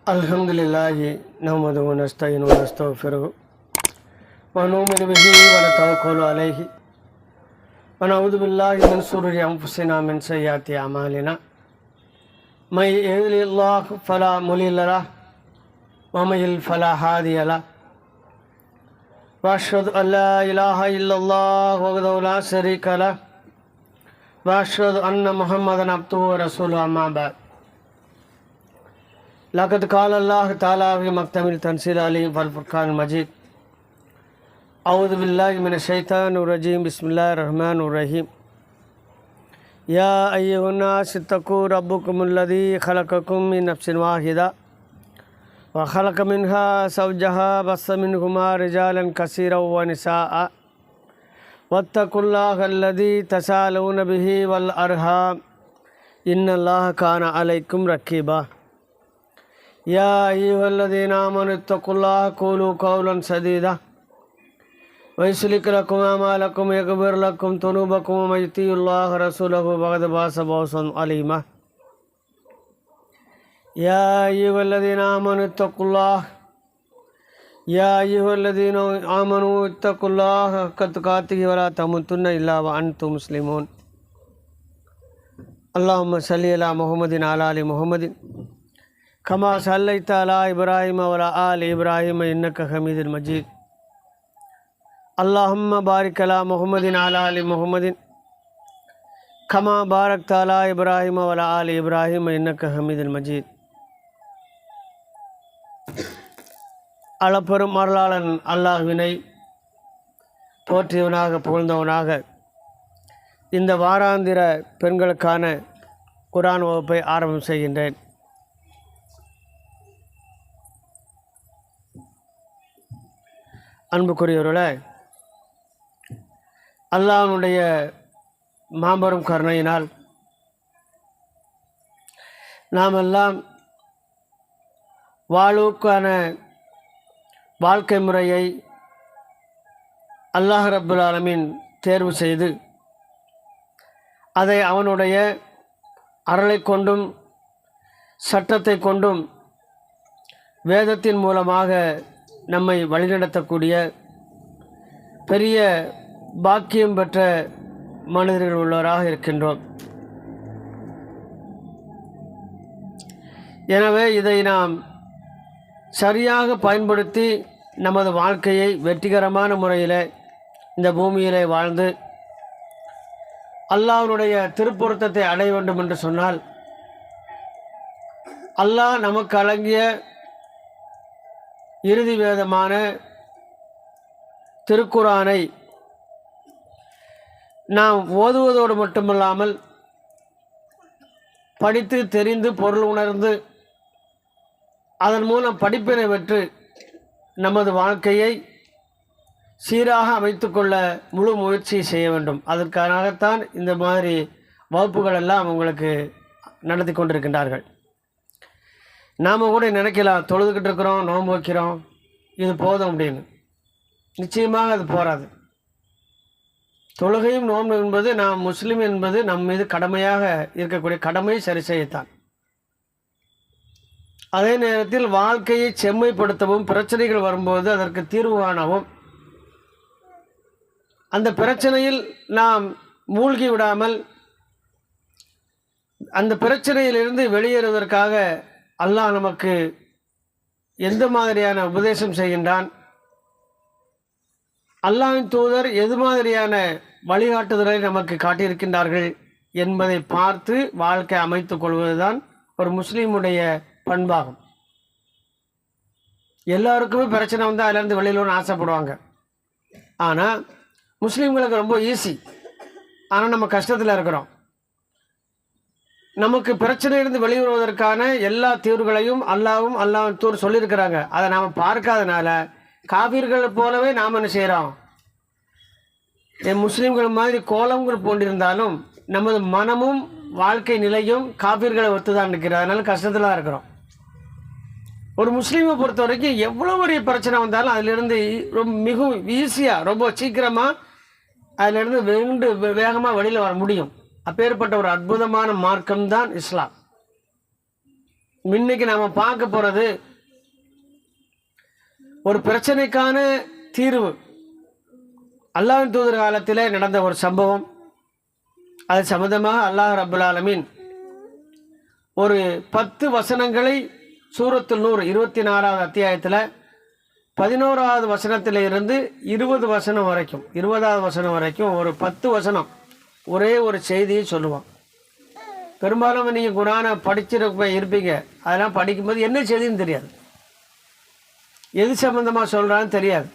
Alhamdulillahi nahmaduhu wa nasta'inuhu wa nastaghfiruhu wa nu'minu bihi wa natawakkalu alayhi wa na'udhu billahi min shururi anfusina min sayyiati a'malina may yahdihillahu fala mudilla lahu wa may yudlil fala hadiya lahu wa ashhadu an la ilaha illallah wahdahu la sharika lahu wa ashhadu anna muhammadan abduhu wa rasuluhu amma ba'd. लक़द क़ाल अल्लाह ताला फ़ी मक़्तमिल तंज़ील अली वल फ़ुरक़ानिल मजीद अऊज़ु बिल्लाहि मिनश शैतानिर रजीम बिस्मिल्लाहिर रहमानिर रहीम या अय्युहन्नास इत्तक़ू रब्बकुमुल्लज़ी ख़लक़कुम मिन नफ़्सिन वाहिदा व ख़लक़ मिन्हा ज़ौजहा बस्स मिन्हुमा रिजालन कसीरन व निसाअ वत्तक़ुल्लाहल्लज़ी तसाअलून बिही वल अरहाम इन्नल्लाह कान अलैकुम रक़ीबा या अय्युहल्लज़ीना आमनू इत्तक़ुल्लाह क़ूलू क़ौलन सदीदा वयुस्लिह लकुम अमालकुम यग़फिर लकुम ज़ुनूबकुम व मन युति'िल्लाह व रसूलहु फ़क़द फ़ाज़ फ़ौज़न अज़ीमा या अय्युहल्लज़ीना आमनू इत्तक़ुल्लाह हक़्क़ तुक़ातिही व ला तमूतुन्ना इल्ला व अंतुम मुस्लिमून अल्लाहुम्मा सल्लि अला मुहम्मदिन व अला आलि मुहम्मदिन कमा सल्लैता अला इब्राहीम व अला आलि इब्राहीम इन्नका हमीदुम मजीद अल्लाहुम्मा बारिक अला मुहम्मदिन व अला आलि मुहम्मदिन कमा बारकता अला इब्राहीम व अला आलि इब्राहीम इन्नका हमीदुम मजीद. அளப்பெரும் அருளாளன் அல்லாஹ்வினை போற்றியவனாக புகழ்ந்தவனாக இந்த வாராந்திர பெண்களுக்கான குர்ஆன் வகுப்பை ஆரம்பம் செய்கின்றேன். அன்புக்குரியவர்களே, அல்லாஹ்வுடைய மாபெரும் கருணையினால் நாம் எல்லாம் வாழ்வுக்கான வாழ்க்கை முறையை அல்லாஹ் ரப்புல் ஆலமீன் தேர்வு செய்து அதை அவனுடைய அருளை கொண்டும் சட்டத்தை கொண்டும் வேதத்தின் மூலமாக நம்மை வழிநடத்தக்கூடிய பெரிய பாக்கியம் பெற்ற மனிதர்கள் உள்ளவராக இருக்கின்றோம். எனவே இதை நாம் சரியாக பயன்படுத்தி நமது வாழ்க்கையை வெற்றிகரமான முறையில் இந்த பூமியிலே வாழ்ந்து அல்லாஹ்வுடைய திருப்பொருத்தத்தை அடைய வேண்டும் என்று சொன்னால் அல்லாஹ் நமக்கு வழங்கிய இறுதி வேதமான திருக்குர்ஆனை நாம் ஓதுவதோடு மட்டுமல்லாமல் படித்து தெரிந்து பொருள் உணர்ந்து அதன் மூலம் படிப்பினை பெற்று நமது வாழ்க்கையை சீராக அமைத்துக்கொள்ள முழு முயற்சி செய்ய வேண்டும். அதற்காகத்தான் இந்த மாதிரி வகுப்புகள் எல்லாம் உங்களுக்கு நடத்தி கொண்டிருக்கின்றார்கள். நாம் கூட நினைக்கலாம், தொழுதுகிட்டு இருக்கிறோம், நோன்பு வைக்கிறோம், இது போதும் அப்படின்னு. நிச்சயமாக அது போராது. தொழுகையும் நோன்பு என்பது நாம் முஸ்லீம் என்பது நம் மீது கடமையாக இருக்கக்கூடிய கடமையை சரி செய்யத்தான். அதே நேரத்தில் வாழ்க்கையை செம்மைப்படுத்தவும் பிரச்சனைகள் வரும்போது அதற்கு தீர்வு காணவும் அந்த பிரச்சனையில் நாம் மூழ்கி விடாமல் அந்த பிரச்சனையிலிருந்து வெளியேறுவதற்காக அல்லாஹ் நமக்கு எந்த மாதிரியான உபதேசம் செய்கின்றான், அல்லாஹ்வின் தூதர் எது மாதிரியான வழிகாட்டுதலை நமக்கு காட்டியிருக்கின்றார்கள் என்பதை பார்த்து வாழ்க்கை அமைத்துக் கொள்வதுதான் ஒரு முஸ்லீமுடைய பண்பாகும். எல்லாருக்குமே பிரச்சனை வந்து அதிலேருந்து வெளியிலன்னு ஆசைப்படுவாங்க. ஆனால் முஸ்லீம்களுக்கு ரொம்ப ஈஸி. ஆனால் நம்ம கஷ்டத்தில் இருக்கிறோம். நமக்கு பிரச்சனையிலிருந்து வெளிவருவதற்கான எல்லா தீர்வுகளையும் அல்லாஹ்வின் தூதர் சொல்லியிருக்கிறாங்க. அதை நாம் பார்க்காதனால காபீர்கள் போலவே நாம் என்ன செய்கிறோம், முஸ்லீம்கள் மாதிரி கோலங்கள் போன்றிருந்தாலும் நமது மனமும் வாழ்க்கை நிலையும் காபீர்களை ஒத்துதான் இருக்கிறது. அதனால கஷ்டத்தில் தான் இருக்கிறோம். ஒரு முஸ்லீமை பொறுத்த வரைக்கும் எவ்வளோ பெரிய பிரச்சனை வந்தாலும் அதிலிருந்து ரொம்ப மிகவும் ஈஸியாக ரொம்ப சீக்கிரமாக அதிலிருந்து வேகமாக வெளியில் வர முடியும். அப்பேற்பட்ட ஒரு அற்புதமான மார்க்கம்தான் இஸ்லாம். இன்னைக்கு நாம் பார்க்க போகிறது ஒரு பிரச்சனைக்கான தீர்வு. அல்லாஹ்வின் தூதர் காலத்தில் நடந்த ஒரு சம்பவம். அது சம்பந்தமாக அல்லாஹ் ரப்புல் ஆலமீன் ஒரு 10 வசனங்களை சூரத்துல் நூர் 24வது அத்தியாயத்தில் 11வது வசனத்தில் இருந்து 20வது வசனம் வரைக்கும் ஒரு 10 வசனம் ஒரே ஒரு செய்தியை சொல்லுவான். பெரும்பாலும் நீங்கள் குரானை இருப்பீங்க. அதெல்லாம் படிக்கும்போது என்ன செய்தின்னு தெரியாது, எது சம்பந்தமாக சொல்கிறான்னு தெரியாது.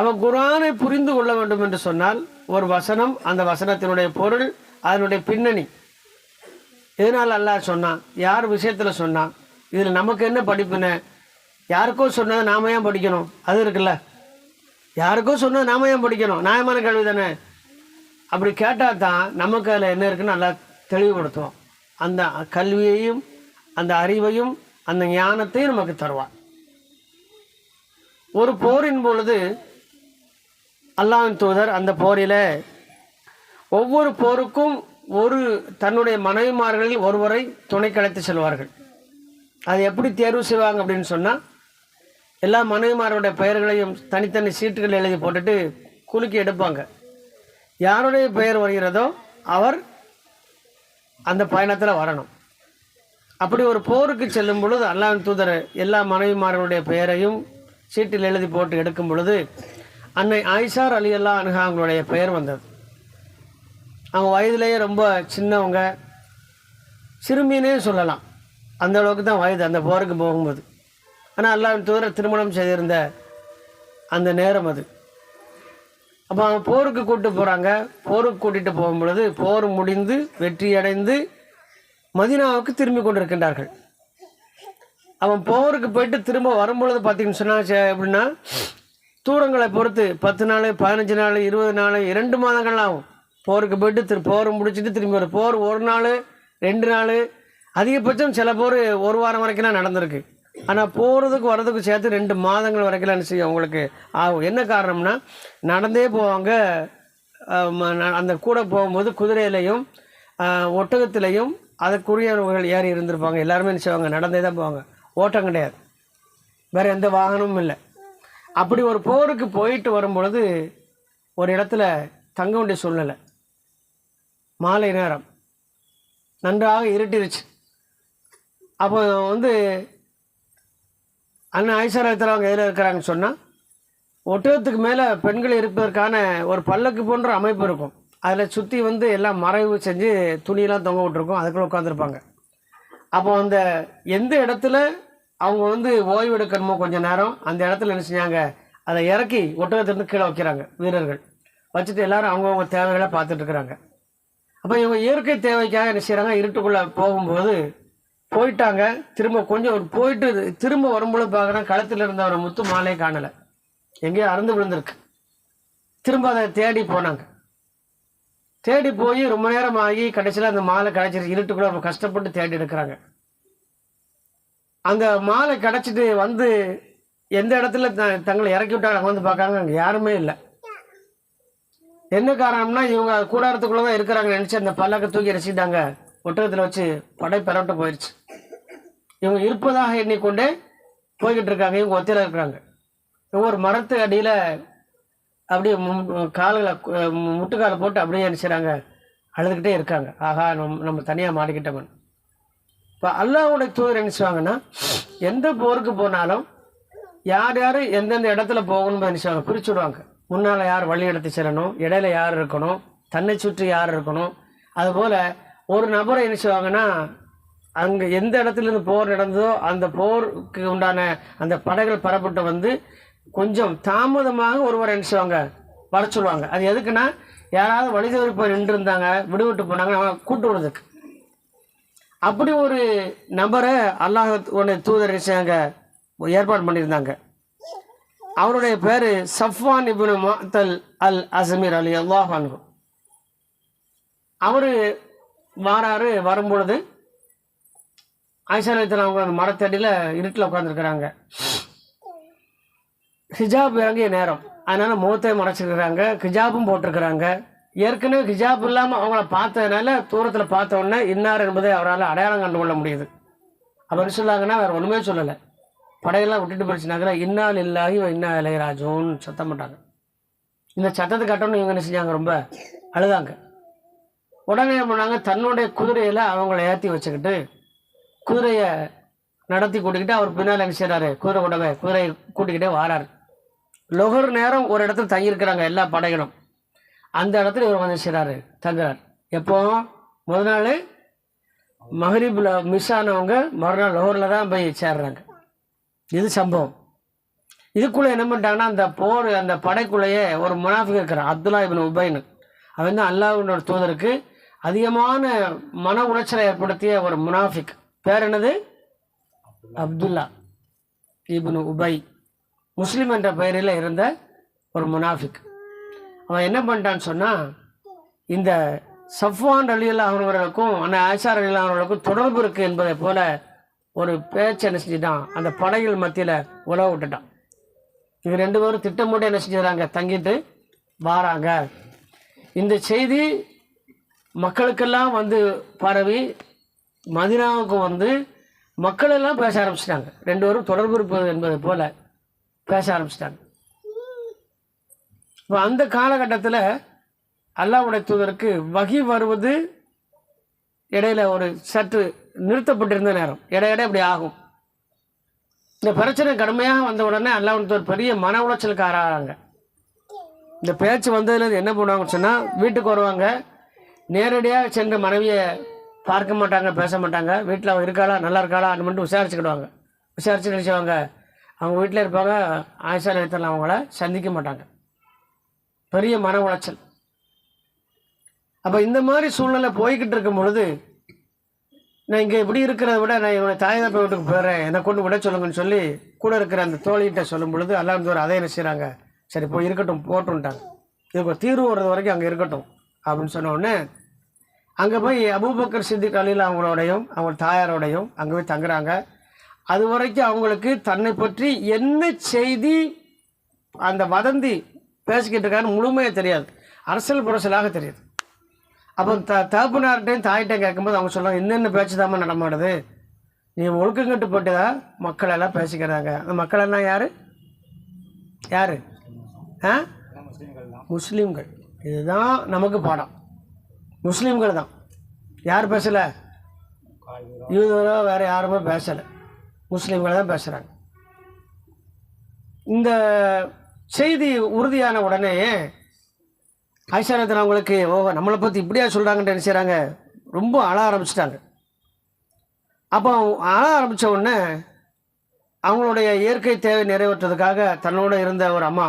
அவன் குரானை புரிந்து கொள்ள வேண்டும் என்று சொன்னால் ஒரு வசனம், அந்த வசனத்தினுடைய பொருள், அதனுடைய பின்னணி, எதனால் அல்லாஹ் சொன்னான், யார் விஷயத்தில் சொன்னான், இதில் நமக்கு என்ன படிப்புன்னு, யாருக்கோ சொன்னதை நாம ஏன் படிக்கணும், அது இருக்குல்ல, யாருக்கோ சொன்னதை நாம ஏன் படிக்கணும், நியாயமான கேள்வி தானே. அப்படி கேட்டால் தான் நமக்கு அதில் என்ன இருக்குன்னு நல்லா தெளிவுபடுத்துவோம். அந்த கல்வியையும் அந்த அறிவையும் அந்த ஞானத்தையும் நமக்கு தருவான். ஒரு போரின் பொழுது அல்லாஹ்வின் தூதர் அந்த போரில் ஒவ்வொரு போருக்கும் தன்னுடைய மனைவிமார்களில் ஒருவரை துணைக்கு அழைத்து செல்வார்கள். அது எப்படி தேர்வு செய்வாங்க அப்படின்னு சொன்னால், எல்லா மனைவிமாருடைய பெயர்களையும் தனித்தனி சீட்டுகள் எழுதி போட்டுட்டு குலுக்கி எடுப்பாங்க. யாருடைய பெயர் வருகிறதோ அவர் அந்த பயணத்தில் வரணும். அப்படி ஒரு போருக்கு செல்லும் பொழுது அல்லாஹ்வின் தூதர் எல்லா மனைவிமார்களுடைய பெயரையும் சீட்டில் எழுதி போட்டு எடுக்கும் பொழுது அன்னை ஆயிஷா ரலியல்லாஹு அன்ஹா அவங்களுடைய பெயர் வந்தது. அவங்க வயதிலேயே ரொம்ப சின்னவங்க, சிறுமினே சொல்லலாம், அந்த அளவுக்கு தான் வயது அந்த போருக்கு போகும்போது. ஆனால் அல்லாஹ்வின் தூதர் திருமணம் செய்திருந்த அந்த நேரம் அது. அப்போ அவங்க போருக்கு கூட்டிகிட்டு போகும் பொழுது போர் முடிந்து வெற்றியடைந்து மதீனாவுக்கு திரும்பி கொண்டிருக்கின்றார்கள். அவன் போருக்கு போயிட்டு திரும்ப வரும்பொழுது பார்த்தீங்கன்னு சொன்னால் எப்படின்னா, தூரங்களை பொறுத்து 10 நாள், 15 நாள், 20 நாள், 2 மாதங்கள் ஆகும். போருக்கு போயிட்டு போர் முடிச்சுட்டு திரும்பி வரும். போர் 1 நாள் 2 நாள், அதிகபட்சம் சில போர் 1 வாரம் வரைக்கும்லாம் நடந்திருக்கு. ஆனால் போகிறதுக்கு வர்றதுக்கு சேர்த்து 2 மாதங்கள் வரைக்கும் என்ன செய்யும் அவங்களுக்கு ஆகும். என்ன காரணம்னா, நடந்தே போவாங்க. அந்த கூட போகும்போது குதிரையிலையும் ஒட்டகத்திலையும் அதற்குரியவர்கள் ஏறி இருந்திருப்பாங்க. எல்லாருமே என்ன செய்வாங்க, நடந்தே தான் போவாங்க, ஓட்டம் கிடையாது, வேறு எந்த வாகனமும் இல்லை. அப்படி ஒரு போருக்கு போயிட்டு வரும்பொழுது ஒரு இடத்துல தங்க வேண்டிய சூழ்நிலை. மாலை நேரம், நன்றாக இருட்டிருச்சு. அப்போ அண்ணன் ஆயிஷா ரலியல்லாஹு அவங்க எதில் இருக்கிறாங்கன்னு சொன்னால், ஒட்டகத்துக்கு மேலே பெண்கள் இருப்பதற்கான ஒரு பல்லக்கு போன்ற அமைப்பு இருக்கும். அதில் சுற்றி எல்லாம் மறைவு செஞ்சு துணியெல்லாம் தொங்க விட்டுருக்கும், அதுக்குள்ளே உட்காந்துருப்பாங்க. அப்போ அந்த எந்த இடத்துல அவங்க ஓய்வு எடுக்கணுமோ கொஞ்சம் நேரம், அந்த இடத்துல என்ன செஞ்சாங்க, அதை இறக்கி ஒட்டகத்திலிருந்து கீழே வைக்கிறாங்க வீரர்கள். வச்சுட்டு எல்லாரும் அவங்கவுங்க தேவைகளை பார்த்துட்டு இருக்கிறாங்க. அப்போ இவங்க இயற்கை தேவைக்காக என்ன செய்கிறாங்க, இருட்டுக்குள்ளே போகும்போது போயிட்டாங்க. திரும்ப கொஞ்சம் போயிட்டு திரும்ப வரும்போது பார்க்குறேன், களத்தில் இருந்த ஒரு முத்து மாலையை காணலை, எங்கேயோ அறுந்து விழுந்திருக்கு. திரும்ப அதை தேடி போனாங்க. தேடி போய் ரொம்ப நேரம் ஆகி கடைசியில் அந்த மாலை கிடச்சிருக்கு. இருட்டுக்குள்ளே ரொம்ப கஷ்டப்பட்டு தேடி எடுக்கிறாங்க. அந்த மாலை கிடச்சிட்டு எந்த இடத்துல தங்களை இறக்கி விட்டாங்க அங்கே பார்க்காங்க, அங்கே யாருமே இல்லை. என்ன காரணம்னா, இவங்க கூடாரத்துக்குள்ளே தான் இருக்கிறாங்க நினச்சி அந்த பல்லக்கை தூக்கி ரசிட்டாங்க, ஒட்டகத்தில் வச்சு படை பெறவிட்டு போயிடுச்சு. இவங்க இருப்பதாக எண்ணிக்கொண்டே போய்கிட்டு இருக்காங்க. இவங்க ஒத்தையில் இருக்கிறாங்க. இவங்க ஒரு மரத்து அடியில் அப்படியே காலில் முட்டுக்காலை போட்டு அப்படியே நினைச்சாங்க, அழுதுகிட்டே இருக்காங்க. ஆகா, நம்ம தனியாக மாட்டிக்கிட்டவன். இப்போ அல்லாஹ்வுடைய தூதர் என்ன செய்வாங்கன்னா, எந்த போருக்கு போனாலும் யார் எந்தெந்த இடத்துல போகணும்னு நினைச்சாங்க பிரிச்சு விடுவாங்க. முன்னால் யார் வழி எடுத்து செல்லணும், இடையில யார் இருக்கணும், தன்னை சுற்றி யார் இருக்கணும். அதுபோல் ஒரு நபரை என்ன செய்வாங்கன்னா, அங்கே எந்த இடத்துலேருந்து போர் நடந்ததோ அந்த போருக்கு உண்டான அந்த படைகள் பெறப்பட்டு கொஞ்சம் தாமதமாக ஒருவர் என்ன செய்வாங்க, வர சொல்லுவாங்க. அது எதுக்குன்னா, யாராவது வழி தவறி போய் நின்று இருந்தாங்க, விடுவிட்டு போனாங்க, அவங்க கூட்டு விடுறதுக்கு. அப்படி ஒரு நபரை அல்லாஹ்வுடைய தூதர் செய்யாங்க ஏற்பாடு பண்ணியிருந்தாங்க. அவருடைய பேர் சஃப்வான் இப்னு முஅத்தல் அல் அஸ்மி ரலியல்லாஹு அன்ஹு. அவர் வரும்பொழுது ஆயிஷா ரலியல்லாஹு அவங்க அந்த மரத்தடியில் இருட்டில் உட்காந்துருக்கிறாங்க. ஹிஜாப் இறங்கிய நேரம், அதனால் முகத்தை மறைச்சிருக்கிறாங்க, ஹிஜாபும் போட்டிருக்கிறாங்க. ஏற்கனவே ஹிஜாப் இல்லாமல் அவங்கள பார்த்ததுனால தூரத்தில் பார்த்த உடனே இன்னார் என்பதை அவரால் அடையாளம் கண்டு கொள்ள முடியுது. அப்படி சொல்லாங்கன்னா வேறு ஒன்றுமே சொல்லலை. படையெல்லாம் விட்டுட்டு போயிடுச்சுனாங்களா இன்னால் இல்லாகி இன்னா இளையராஜோன்னு சத்தம் போட்டாங்க. இந்த சத்தத்தை கட்டணும்னு இவங்க என்ன செஞ்சாங்க, ரொம்ப அழுதாங்க. உடனே என்ன பண்ணாங்க, தன்னுடைய குதிரையில் அவங்கள ஏற்றி வச்சுக்கிட்டு குதிரையை நடத்தி கூட்டிக்கிட்டு அவர் பின்னால் என்ன செய்கிறாரு, குதிரையை கூட்டிக்கிட்டே வாராரு. லொஹர் நேரம் ஒரு இடத்துல தங்கியிருக்கிறாங்க எல்லா படைகளும். அந்த இடத்துல இவர் வந்து செய்கிறாரு, தங்குறார். எப்போ முதல் நாள் மஹரிபில் மிஸ் ஆனவங்க மறுநாள் லொஹரில் தான் போய் சேர்றாங்க. இது சம்பவம். இதுக்குள்ளே என்ன பண்ணிட்டாங்கன்னா, அந்த படைக்குள்ளேயே ஒரு முனாஃபிக் இருக்கிறான், அப்துல்லா இப்னு உபைன்னு. அவன் தான் அல்லாஹ்வினோட தூதருக்கு அதிகமான மன உளைச்சலை ஏற்படுத்திய ஒரு முனாஃபிக். பேர் என்னது? அப்துல்லா இப்னு உபை. முஸ்லீம் என்ற பெயரில் இருந்த ஒரு முனாஃபிக். அவன் என்ன பண்ணிட்டான்னு சொன்னால், இந்த சஃப்வான் ரலியல்லாஹு அவர்களுக்கும் அந்த ஆயிஷா ரலியல்லாஹு அவர்களுக்கும் தொடர்பு இருக்குது என்பதை போல ஒரு பேச்சு என்ன செஞ்சுட்டான், அந்த படைகள் மத்தியில் உழவு விட்டுட்டான். இவங்க 2 பேரும் திட்டமிட்டு என்ன செஞ்சுறாங்க, தங்கிட்டு வாராங்க. இந்த செய்தி மக்களுக்கெல்லாம் வந்து பரவி மதீனாவுக்கு வந்து மக்கள் எல்லாம் பேச ஆரம்பிச்சிட்டாங்க. 2 பேரும் தொடர்பு இருப்பது என்பதை போல பேச ஆரம்பிச்சிட்டாங்க. இப்போ அந்த காலகட்டத்தில் அல்லாஹ்வுடைய தூதருக்கு வகி வருவது இடையில ஒரு சற்று நிறுத்தப்பட்டிருந்த நேரம். இடையிட இப்படி ஆகும். இந்த பிரச்சனை கடுமையாக வந்த உடனே அல்லாஹ்வுடைய தூதர் பெரிய மன உளைச்சலுக்கு ஆறாங்க. இந்த பேச்சு வந்ததுலேருந்து என்ன பண்ணுவாங்கன்னு சொன்னால், வீட்டுக்கு வருவாங்க, நேரடியாக சென்று மனைவியை பார்க்க மாட்டாங்க, பேச மாட்டாங்க. வீட்டில் அவன் இருக்காளா, நல்லா இருக்காளா அது மட்டும் விசாரிச்சுக்கிடுவாங்க. விசாரித்து நினச்சவங்க அவங்க வீட்டில் இருப்பாங்க, ஆயிஷா நேரத்தில் அவங்கள சந்திக்க மாட்டாங்க. பெரிய மன உளைச்சல். அப்போ இந்த மாதிரி சூழ்நிலை போய்கிட்டு இருக்கும் பொழுது, நான் இங்கே இப்படி இருக்கிறத விட நான் என்னோடய தாயகப்பை வீட்டுக்கு போயிடுறேன், என்னை கொண்டு விட சொல்லுங்கன்னு சொல்லி கூட இருக்கிற அந்த தோழிகிட்ட சொல்லும் பொழுது அல்லாஹ் தூதர் அதை என்ன செய்கிறாங்க, சரி போய் இருக்கட்டும் போட்டுன்ட்டாங்க. இதுக்கு தீர்வு வர்றது வரைக்கும் அங்கே இருக்கட்டும் அப்படின்னு சொன்ன உடனே அங்கே போய் அபூபக்கர் சித்திக் அலியில் அவங்களோடையும் அவங்க தாயாரோடையும் அங்கே போய் தங்குறாங்க. அது வரைக்கும் அவங்களுக்கு தன்னை பற்றி என்ன செய்தி அந்த வதந்தி பேசிக்கிட்டு இருக்காருன்னு முழுமையாக தெரியாது, அரசியல் புரசலாக தெரியுது. அப்போ தகப்பனார்கிட்டையும் தாயிட்டையும் கேட்கும்போது அவங்க சொல்கிறாங்க, என்னென்ன பேச்சு தாம நடமாடுது, நீ ஒழுக்கங்கட்டு போட்டு தான் மக்கள் எல்லாம் பேசிக்கிறாங்க. அந்த மக்கள் எல்லாம் யார் யார் முஸ்லீம்கள். இதுதான் நமக்கு பாடம். முஸ்லீம்கள் தான். யார் பேசலை? யூதரோ வேறு யாருமே பேசலை, முஸ்லீம்கள் தான் பேசுகிறாங்க. இந்த செய்தி உறுதியான உடனேயே ஆயிஷா ரலியல்லாஹு அவங்களுக்கு நம்மளை பற்றி இப்படியா சொல்கிறாங்கன்னு என்ன செய்கிறாங்க, ரொம்ப அழ ஆரம்பிச்சிட்டாங்க. அப்போ அழ ஆரம்பித்த உடனே அவங்களுடைய இயற்கை தேவை நிறைவேற்றுறதுக்காக தன்னோட இருந்த ஒரு அம்மா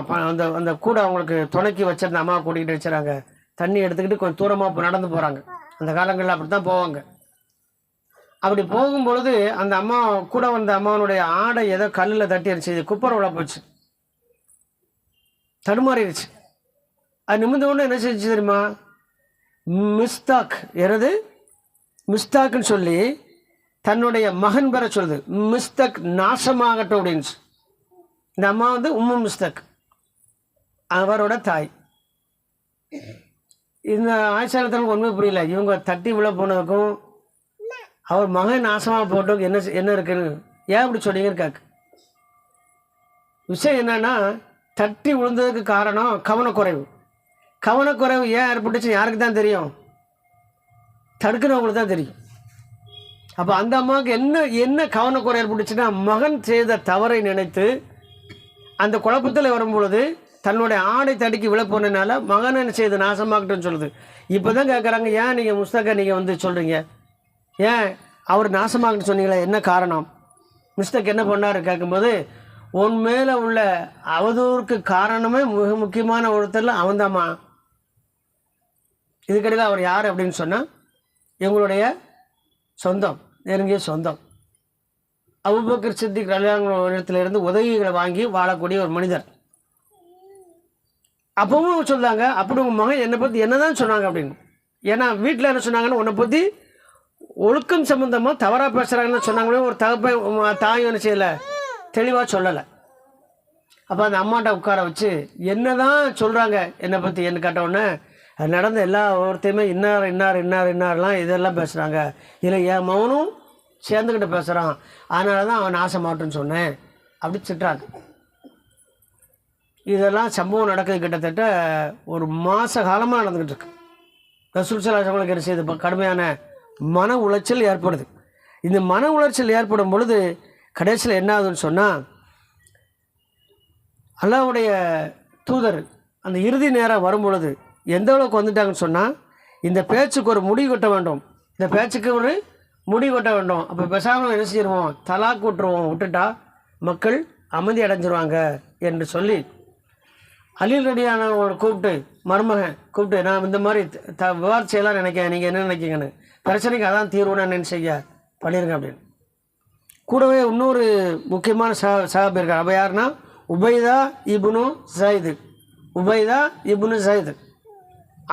அந்த கூட அவங்களுக்கு துணைக்கி வச்சிருந்த அம்மா கூட்டிகிட்டு வச்சுறாங்க. தண்ணி எடுத்துக்கிட்டு கொஞ்சம் தூரமாக நடந்து போகிறாங்க. அந்த காலங்களில் அப்படி தான் போவாங்க. அப்படி போகும்பொழுது அந்த அம்மா கூட வந்த அம்மாவனுடைய ஆடை ஏதோ கல்லில் தட்டி அடிச்சு குப்பரை விழ போச்சு, தடுமாறிடுச்சு. அது நிமிர்ந்த உடனே என்ன செஞ்சு தெரியுமா, மிஸ்தாக் எனது மிஸ்தாக்குன்னு சொல்லி தன்னுடைய மகன் பெற சொல்லுது. மிஸ்தக் நாசமாகட்டும் அப்படின்னு. இந்த அம்மா வந்து உம்மு மிஸ்தக், அவரோட தாய். இந்த ஆயிஷாரத்தனுக்கு ஒன்றுமே புரியல. இவங்க தட்டி விழ போனதுக்கும் அவர் மகன் நாசமாக போட்டதுக்கு என்ன இருக்குன்னு, ஏன் அப்படி சொன்னீங்கன்னு கேட்கு. விஷயம் என்னன்னா, தட்டி விழுந்ததுக்கு காரணம் கவனக்குறைவு. கவனக்குறைவு ஏன் ஏற்பட்டுச்சுன்னு யாருக்கு தான் தெரியும்? தடுக்கிறவங்களுக்கு தான் தெரியும். அப்போ அந்த அம்மாவுக்கு என்ன கவனக்குறை ஏற்பட்டுச்சுன்னா, மகன் செய்த தவறை நினைத்து அந்த குழப்பத்தில் வரும்பொழுது தன்னுடைய ஆடை தடுக்கி விழப்போனதுனால மகன் என்ன செய்து நாசமாகட்டும்னு சொல்லுது. இப்போ தான் கேட்குறாங்க, ஏன் நீங்கள் முஸ்தகை நீங்கள் வந்து சொல்கிறீங்க, ஏன் அவர் நாசமாகட்டுன்னு சொன்னீங்களே, என்ன காரணம்? மிஸ்தக் என்ன பண்ணார் கேட்கும்போது, உன் மேலே உள்ள அவதூறுக்கு காரணமே மிக முக்கியமான ஒருத்தரில் அவன்தாம்மா. இதுக்கடையில் அவர் யார் அப்படின்னு சொன்னால், எங்களுடைய சொந்தம், நெருங்கிய சொந்தம். அபூபக்கர் சித்திக் ரலியல்லாஹு இடத்திலிருந்து உதவிகளை வாங்கி வாழக்கூடிய ஒரு மனிதர். அப்பவும் அவங்க சொல்கிறாங்க, அப்படி உங்கள் மகன் என்னை பற்றி என்ன தான் சொன்னாங்க அப்படின்னு. ஏன்னா வீட்டில் என்ன சொன்னாங்கன்னு, உன்னை பற்றி ஒழுக்கம் சம்மந்தமாக தவறாக பேசுகிறாங்கன்னு சொன்னாங்களே. ஒரு தாயும் என்ன செய்யலை, தெளிவாக சொல்லலை. அப்போ அந்த அம்மாட்ட உட்கார வச்சு என்ன தான் சொல்கிறாங்க என்னை பற்றி என்ன கேட்டவுடனே, அது நடந்த எல்லா ஒருத்தையுமே இன்னார்லாம் இதெல்லாம் பேசுகிறாங்க. இதில் என் மகனும் சேர்ந்துக்கிட்டு பேசுகிறான், அதனால தான் அவன் நாசமாட்டுன்னு சொன்னேன் அப்படி திட்டுறாங்க. இதெல்லாம் சம்பவம் நடக்குது கிட்டத்தட்ட ஒரு மாத காலமாக நடந்துக்கிட்டு இருக்கு. ரசூல் ஸல்லல்லாஹு அலைஹி வஸல்லம் என்ன செய்யுது, கடுமையான மன உளைச்சல் ஏற்படுது. இந்த மன உளைச்சல் ஏற்படும் பொழுது கடைசியில் என்ன ஆகுதுன்னு சொன்னால், அல்லாஹ்வுடைய தூதர் அந்த இறுதி நேரம் வரும் பொழுது எந்த அளவுக்கு வந்துட்டாங்கன்னு சொன்னால், இந்த பேச்சுக்கு ஒரு முடிவு கட்ட வேண்டும், இந்த பேச்சுக்கு ஒரு முடிவு கட்ட வேண்டும். அப்போ பேசாமல் என்ன செய்வோம், தலாக் விட்டுருவோம், விட்டுட்டா மக்கள் அமைதி அடைஞ்சிருவாங்க என்று சொல்லி அலி ரலியல்லாஹு கூப்பிட்டு, மருமகன் கூப்பிட்டு, நான் இந்த மாதிரி விவாதம் செய்யலாம் நினைக்கிறேன், நீங்கள் என்ன நினைக்கிங்கன்னு, பிரச்சனைக்கு அதான் தீர்வுன்னு என்ன செய்ய பண்ணிடுங்க அப்படின்னு. கூடவே இன்னொரு முக்கியமான சஹாபி இருக்கார். அப்போ யாருன்னா உபைதா இப்னு ஸைத். உபைதா இப்னு ஸைத்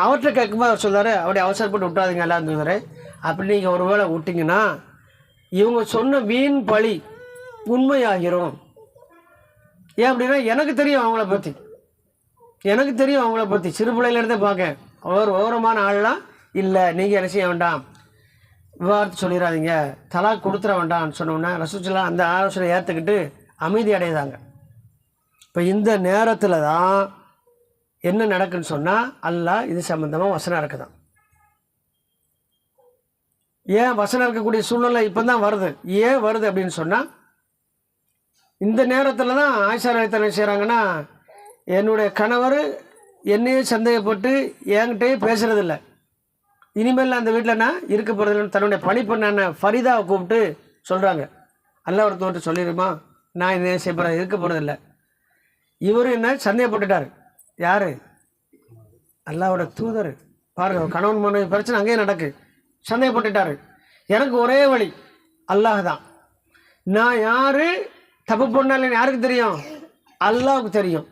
அவர்கிட்ட கேட்கும்போது அவர் சொல்கிறார், அப்படி அவசரப்பட்டு விட்டாதீங்க எல்லாம் தூதரே, அப்படி நீங்கள் ஒரு வேளை விட்டிங்கன்னா இவங்க சொன்ன வீண் பழி உண்மையாகிரும். ஏன் அப்படின்னா எனக்கு தெரியும் அவங்கள பற்றி, எனக்கு தெரியும் அவங்கள பற்றி, சிறு பிள்ளையிலேருந்தே பார்க்க அவர் ஓரமான ஆள்லாம் இல்லை, நீங்கள் என்ன செய்ய வேண்டாம், விவாதத்தை சொல்லிடாதீங்க, தலாக் கொடுத்துட வேண்டாம்னு சொன்னோன்னா ரசூலுல்லாஹ் அந்த ஆலோசனை ஏற்றுக்கிட்டு அமைதி அடையுதாங்க. இப்போ இந்த நேரத்தில் தான் என்ன நடக்குன்னு சொன்னால், அல்லாஹ் இது சம்மந்தமாக வசனம் இருக்குதான். ஏன் வசனம் இருக்கக்கூடிய சூழ்நிலை இப்போ தான் வருது, ஏன் வருது அப்படின்னு சொன்னால், இந்த நேரத்தில் தான் ஆயிஷா ரலியல்லாஹு அன்ஹா செய்கிறாங்கன்னா, என்னுடைய கணவர் என்னையே சந்தேகப்பட்டு என்கிட்டயே பேசுகிறதில்ல, இனிமேல் அந்த வீட்டில் நான் இருக்க போகிறதில்லைன்னு தன்னுடைய பணிப்பெண்ணான ஃபரிதாவை கூப்பிட்டு சொல்கிறாங்க. அல்லாஹ் ஒரு தோற்று சொல்லிடுமா, நான் என்ன செய்ய போகிறேன், இருக்க போகிறதில்ல. இவர் என்ன சந்தேகப்பட்டுட்டார், யார், அல்லாஹ்வோட தூதர். பாருங்கள், கணவன் மனைவி பிரச்சனை அங்கேயே நடக்கு, சந்தேகப்பட்டுட்டார். எனக்கு ஒரே வழி அல்லாஹ் தான், நான் யார் தப்பு பண்ணாலும் யாருக்கு தெரியும், அல்லாஹ்வுக்கு தெரியும்.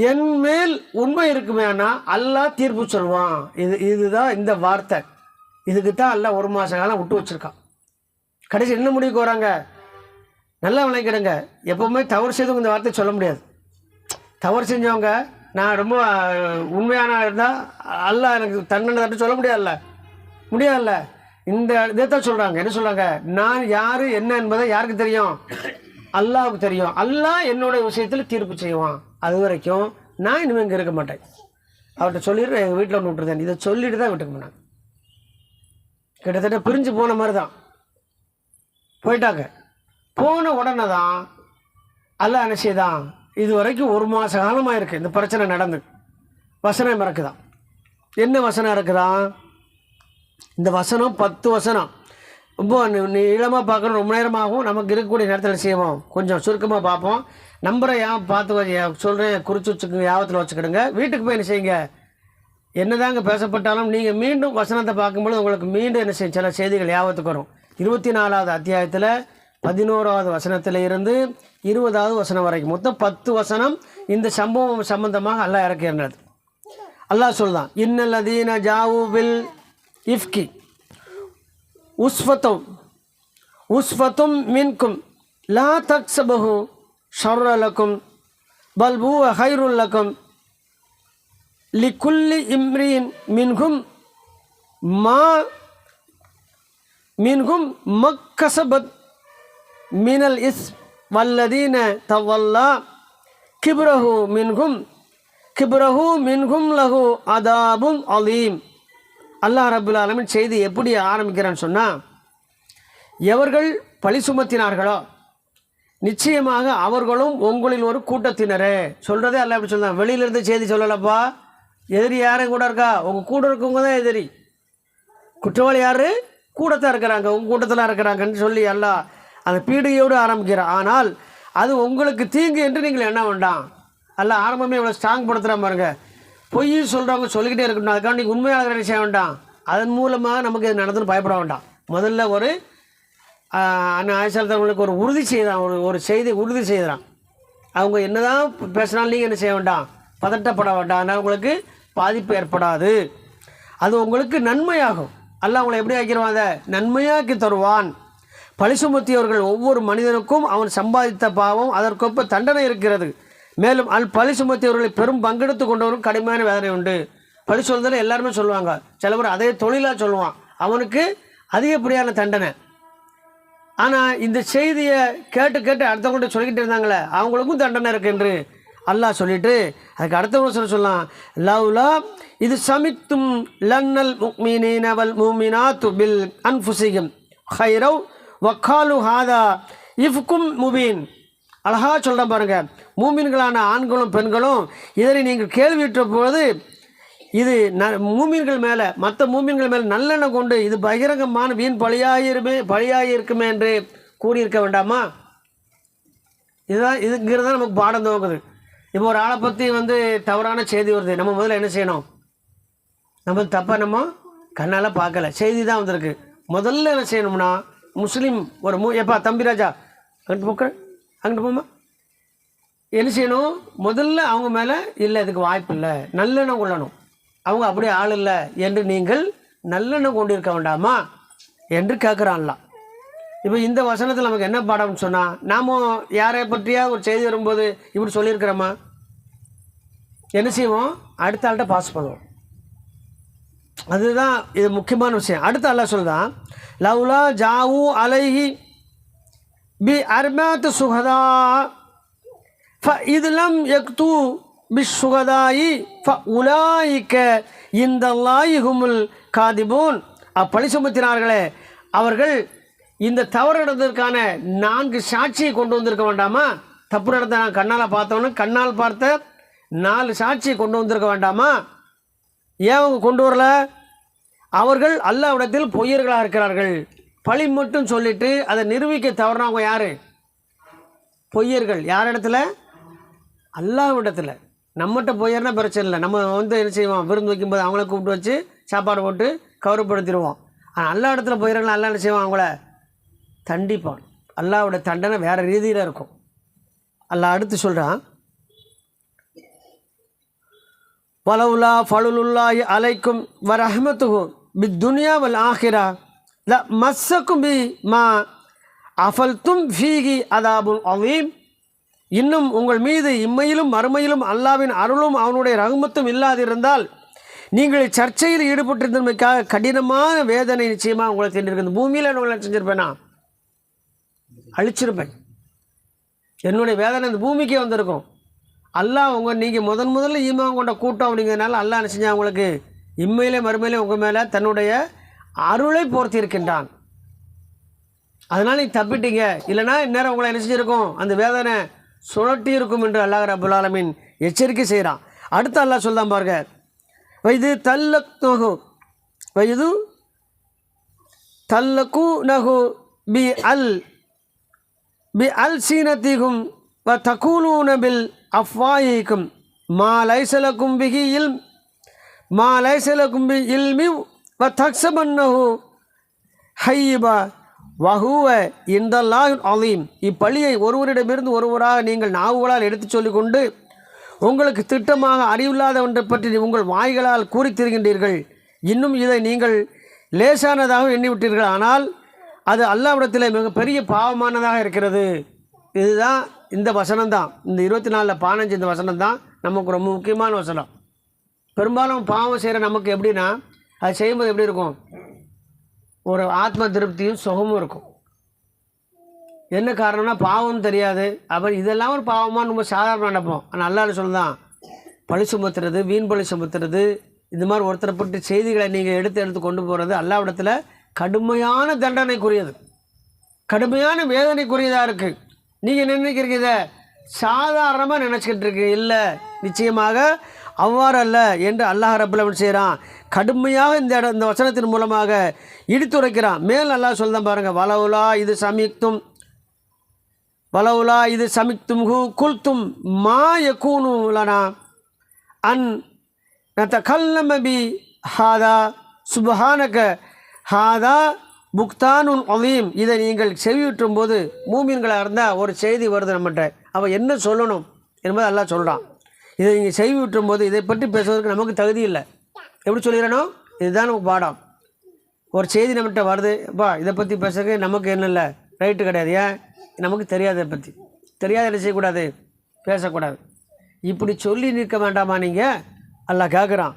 என் மேல் உண்மை இருக்குமே ஆனால் அல்லாஹ் தீர்ப்பு சொல்வான். இதுதான் இந்த வார்த்தை. இதுக்கு தான் அல்லாஹ் ஒரு மாத காலம் விட்டு வச்சுருக்கான். கடைசி என்ன முடிவுக்கு வராங்க, நல்லா விளங்கிடுங்க, எப்போவுமே தவறு செய்தவங்க இந்த வார்த்தை சொல்ல முடியாது. தவறு செஞ்சவங்க நான் ரொம்ப உண்மையான இருந்தால் அல்லாஹ் எனக்கு தண்டனை தட்டு சொல்ல முடியாதுல்ல. இந்த இதை தான் சொல்கிறாங்க. என்ன சொல்கிறாங்க, நான் யார் என்ன என்பதை யாருக்கு தெரியும், அல்லாஹ்வுக்கு தெரியும். அல்லாஹ் என்னுடைய விஷயத்தில் தீர்ப்பு செய்வான். அது வரைக்கும் நான் இனிமேல் இங்கே இருக்க மாட்டேன், அவர்கிட்ட சொல்லிடுறேன், எங்கள் வீட்டில் ஒன்று விட்டுருந்தேன், இதை சொல்லிட்டு தான் வீட்டுக்கு போனாங்க. கிட்டத்தட்ட பிரிஞ்சு போன மாதிரி தான் போயிட்டாங்க. போன உடனே தான் அல்லாஹ் என்ன செய்தான், இது வரைக்கும் ஒரு மாத காலமாக இருக்குது இந்த பிரச்சனை நடந்து. வசனம் இறக்குதான். என்ன வசனம் இருக்குதான், இந்த வசனம் 10 வசனம். ரொம்ப நீளமாக பார்க்கணும், ரொம்ப நேரமாகவும் நமக்கு இருக்கக்கூடிய நேரத்தில் செய்வோம், கொஞ்சம் சுருக்கமாக பார்ப்போம். நம்பரை பார்த்து சொல்கிறேன், குறித்து வச்சுக்கோங்க, யாபத்தில் வச்சுக்கிடுங்க. வீட்டுக்கு போய் என்ன செய்யுங்க, என்னதாங்க பேசப்பட்டாலும் நீங்கள் மீண்டும் வசனத்தை பார்க்கும்போது உங்களுக்கு மீண்டும் என்ன செய்யும், சில செய்திகள் யாபத்துக்கு வரும். 24வது அத்தியாயத்தில் 11வது வசனத்தில் இருந்து 20வது வசனம் வரைக்கும் மொத்தம் 10 வசனம் இந்த சம்பவம் சம்பந்தமாக அல்லாஹ் இறக்கின்றது. அல்லாஹ் சொல்லுதான், இன்னல்லதீன ஜாவு பில் இஃப்கி உஸ்ஃபத்தும் மின்கும் லா தக்ஸபஹு ஷர்ரலக்கும் பல் ஹுவ ஹைருல் லக்கும் லிகுல்லி இம்ரின் மின்ஹும் மக்கஸபத் மினல் இஸ் வல்லதீன தவல்லா கிப்ரஹு மின்ஹும் லஹு அதாபும் அலீம். அல்லாஹ் ரப்புல் ஆலமீன் செய்தி எப்படி ஆரம்பிக்கிறான்னு சொன்னால், எவர்கள் பழி சுமத்தினார்களோ நிச்சயமாக அவர்களும் உங்களில் ஒரு கூட்டத்தினரே. சொல்கிறதே அல்லாஹ் எப்படி சொல்லலாம், வெளியிலேருந்து செய்தி சொல்லலப்பா, எதிரி யாரும் கூட இருக்கா, உங்கள் கூட இருக்கவங்க தான் எதிரி, குற்றவாளி யார், கூடத்தான் இருக்கிறாங்க, உங்கள் கூட்டத்தில் இருக்கிறாங்கன்னு சொல்லி அல்லாஹ் அந்த பீடிகையோடு ஆரம்பிக்கிறான். ஆனால் அது உங்களுக்கு தீங்கு என்று நீங்கள் என்ன வேண்டாம். அல்லாஹ் ஆரம்பமே இவ்வளோ ஸ்ட்ராங் படுத்துகிறா பாருங்க. பொய் சொல்கிறவங்க சொல்லிக்கிட்டே இருக்கட்டும், அதுக்காக நீங்கள் உண்மையாக செய்ய வேண்டாம், அதன் மூலமாக நமக்கு இது நடந்துன்னு பயப்பட வேண்டாம். முதல்ல ஒரு ஆயிஷாத்தவங்களுக்கு ஒரு உறுதி செய்தான், ஒரு செய்தி உறுதி செய்கிறான். அவங்க என்ன தான் பேசினாலும் நீங்கள் என்ன செய்ய வேண்டாம், பதட்டப்பட வேண்டாம், அதனால் உங்களுக்கு பாதிப்பு ஏற்படாது, அது உங்களுக்கு நன்மையாகும். அல்லாஹ் உங்களை எப்படி ஆக்கிடுவான், அதை நன்மையாக்கி தருவான். பழி சுமத்தியவர்கள் ஒவ்வொரு மனிதனுக்கும் அவன் சம்பாதித்த பாவம் அதற்கொப்ப தண்டனை இருக்கிறது. மேலும் பழி சுமத்தியவர்களை பெரும் பங்கெடுத்து கொண்டவரும் கடுமையான வேதனை உண்டு. பழி சொல்றதுல எல்லாருமே சொல்லுவாங்க, சில பேர் அதே தொழிலாக சொல்லுவான், அவனுக்கு அதிகப்படியான தண்டனை. ஆனால் இந்த செய்தியை கேட்டு கேட்டு அடுத்தவங்கள்ட்ட சொல்லிக்கிட்டு இருந்தாங்களே அவங்களுக்கும் தண்டனை இருக்கு என்று அல்லாஹ் சொல்லிட்டு அதுக்கு அடுத்த சொல்லலாம் லவ்லா இது சமித்தும் லன்னல் முக்மினீன வல் முமினாத்து பில் அன்ஃபுஸிஹிம் ஹைரவ் வக்காலு ஹாதா இஃப்கும் முபீன். அழகாக சொல்கிறேன் பாருங்கள், மூமின்களான ஆண்களும் பெண்களும் இதனை நீங்கள் கேள்வியுற்ற போது இது மூமின்கள் மேலே மற்ற மூமின்கள் மேலே நல்லெண்ணம் கொண்டு இது பகிரங்கமான வீண் பழியாக இருக்குமே என்று கூறியிருக்க வேண்டாமா? இதுங்கிறது தான் நமக்கு பாடம் துவங்குது. இப்போ ஒரு ஆளை பற்றி தவறான செய்தி வருது, நம்ம முதல்ல என்ன செய்யணும்? நம்ம தப்பாக நம்ம கண்ணால் பார்க்கல, செய்தி தான் வந்திருக்கு. முதல்ல என்ன செய்யணும்னா முஸ்லீம் ஒரு எப்பா தம்பி ராஜா அங்கிட்டு போமா என்ன செய்யணும்? முதல்ல அவங்க மேலே இல்லை இதுக்கு வாய்ப்பு இல்லை நல்லெண்ணம் கொள்ளணும். அவங்க அப்படியே ஆள் இல்லை என்று நீங்கள் நல்லெண்ணம் கொண்டிருக்க வேண்டாமா என்று கேட்குறான்லாம். இப்போ இந்த வசனத்தில் நமக்கு என்ன பாடம்னு சொன்னால், நாம் யாரை பற்றியா ஒரு செய்தி வரும்போது இப்படி சொல்லியிருக்கிறோமா என்ன செய்வோம்? அடுத்த ஆள்கிட்ட பாஸ் பண்ணுவோம். அதுதான் இது முக்கியமான விஷயம். அடுத்த அல்லாஹ் சொல்லுதான் லவ்லா ஜாவு அலைஹி பி அர்மாத் சுகதா ஃபஇதுலம் யக்து பிஸ்ஸுகதாயி ஃபஉலாயிக இந்தல்லாஹி ஹுமுல் காதிபூன். அப்பழி சுமத்தினார்களே அவர்கள் இந்த தவறு நடந்ததற்கான 4 சாட்சியை கொண்டு வந்திருக்க வேண்டாமா? தப்பு நடந்த நான் கண்ணால் பார்த்தவொன்னு கண்ணால் பார்த்த 4 சாட்சியை கொண்டு வந்திருக்க வேண்டாமா? ஏன் அவங்க கொண்டு வரல? அவர்கள் அல்லாஹ்விடத்தில் பொய்யர்களாக இருக்கிறார்கள். பழி மட்டும் சொல்லிட்டு அதை நிரூபிக்க தவறுனவங்க யார்? பொய்யர்கள். யார் இடத்துல? அல்லாஹ்விடத்தில். நம்மகிட்ட பொய்யர்னா பிரச்சனை இல்லை, நம்ம என்ன செய்வோம்? விருந்து வைக்கும்போது அவங்கள கூப்பிட்டு வச்சு சாப்பாடு போட்டு கௌரவப்படுத்திடுவோம். ஆனால் அல்லாஹ் இடத்துல பொய்யர்கள் அல்லாஹ் என்ன செய்வோம்? அவங்கள தண்டிப்பான். அல்லாஹ்வோட தண்டனை வேறு ரீதியில் இருக்கும். அல்லாஹ் அடுத்து சொல்கிறான் வலவுலா ஃபலுல்லாஹி அலைக்கும் வரஹ்மத்துஹு பித்துன்யா வல் ஆஹிரா ல மஸ்ஸக்கும் பி மா அஃபல்தும் ஃபீஹி அதாபுன் அதீம். இன்னும் உங்கள் மீது இம்மையிலும் மறுமையிலும் அல்லாஹ்வின் அருளும் அவனுடைய ரஹ்மத்தும் இல்லாதிருந்தால் நீங்கள் சர்ச்சையில் ஈடுபட்டிருந்தமைக்காக கடினமான வேதனை நிச்சயமாக உங்களை தின்றிருக்கு. இந்த பூமியில் உங்களை செஞ்சுருப்பேனா? அழிச்சிருப்பேன். என்னுடைய வேதனை இந்த பூமிக்கே வந்திருக்கும். அல்லாஹ் நீங்கள் முதல்ல ஈமான் கொண்ட கூட்டம் அப்படிங்கிறதுனால அல்லாஹ் என்ன செஞ்சால் உங்களுக்கு இம்மையிலே மறுமையிலே உங்கள் மேலே தன்னுடைய அருளை போர்த்தியிருக்கின்றான். அதனால் நீங்கள் தப்பிட்டீங்க. இல்லைனா இந்நேரம் உங்களை என்ன செஞ்சுருக்கும்? அந்த வேதனை சுழட்டி இருக்கும் என்று அல்லாஹ் ரப்புல் ஆலமீன் எச்சரிக்கை செய்கிறான். அடுத்து அல்லாஹ் சொல்தான் பாருங்க, வைது தல்லக்கு நகு பி அல் சீனத்திகும் வ தகூலூன பில் அஃப்வாயிக்கும் மா லைஸலக்கும் பிஹி இல்ம் மா லைஸலக்கும் பி இல்மி வ தக்ஸபன்னஹு ஹய்யிபா வஹுவ இந்தல்லாஹி அலீம். இப்பழியை ஒருவரிடமிருந்து ஒருவராக நீங்கள் நாவுகளால் எடுத்துச் சொல்லிக்கொண்டு உங்களுக்கு திட்டமாக அறிவில்லாத ஒன்றை பற்றி உங்கள் வாய்களால் கூறித்திருக்கின்றீர்கள். இன்னும் இதை நீங்கள் லேசானதாக எண்ணிவிட்டீர்கள். ஆனால் அது அல்லாஹ்விடத்தில் மிகப்பெரிய பாவமானதாக இருக்கிறது. இதுதான் இந்த வசனம்தான், இந்த 24 15 இந்த வசனம் தான் நமக்கு ரொம்ப முக்கியமான வசனம். பெரும்பாலும் பாவம் செய்கிற நமக்கு எப்படின்னா, அது செய்யும்போது எப்படி இருக்கும்? ஒரு ஆத்ம திருப்தியும் சுகமும் இருக்கும். என்ன காரணம்னா பாவம்னு தெரியாது. அப்புறம் இதெல்லாம் ஒரு பாவமாக நம்ம சாதாரண நினைப்போம். ஆனால் அல்லாஹ் சொல்லுதான், பழி சுமத்துறது, வீண் பழி சுமத்துறது, இந்த மாதிரி ஒருத்தரை பற்றி செய்திகளை நீங்கள் எடுத்து கொண்டு போகிறது அல்லாஹ்விடத்தில் கடுமையான தண்டனைக்குரியது, கடுமையான வேதனைக்குரியதாக இருக்குது. நீங்கள் நினைக்கிறீங்க இதை சாதாரணமாக நினச்சிக்கிட்டு இருக்கு. இல்லை, நிச்சயமாக அவ்வாறு அல்ல என்று அல்லாஹ் ரப்புல் ஆலமீன் செய்கிறான். கடுமையாக இந்த வசனத்தின் மூலமாக இடித்துரைக்கிறான். மேல் அல்லாஹ் சொல்லுதான் பாருங்கள், வலவுலா இது சமிக்தும் குல்தும் மா யகூனு லனா அன் நதகல்லம பி ஹாதா சுப்ஹானக ஹாதா புக்தானுன் அலீம். இதை நீங்கள் செவியுற்றும் போது மூமின்களாக இருந்தால் ஒரு செய்தி வருது நம்மகிட்ட, அவன் என்ன சொல்லணும் என்பது அல்லாஹ் சொல்கிறான். இதை நீங்கள் செய்விட்டும் போது இதை பற்றி பேசுவதற்கு நமக்கு தகுதி இல்லை. எப்படி சொல்லிடணும்? இதுதான் நமக்கு பாடம். ஒரு செய்தி நம்மகிட்ட வருது, இதை பற்றி பேசுறதுக்கு நமக்கு என்ன இல்லை, ரைட்டு கிடையாது. ஏன்? நமக்கு தெரியாத பற்றி தெரியாத என்ன செய்யக்கூடாது, பேசக்கூடாது. இப்படி சொல்லி நிற்க வேண்டாமா நீங்கள்? அல்லாஹ் கேட்குறான்.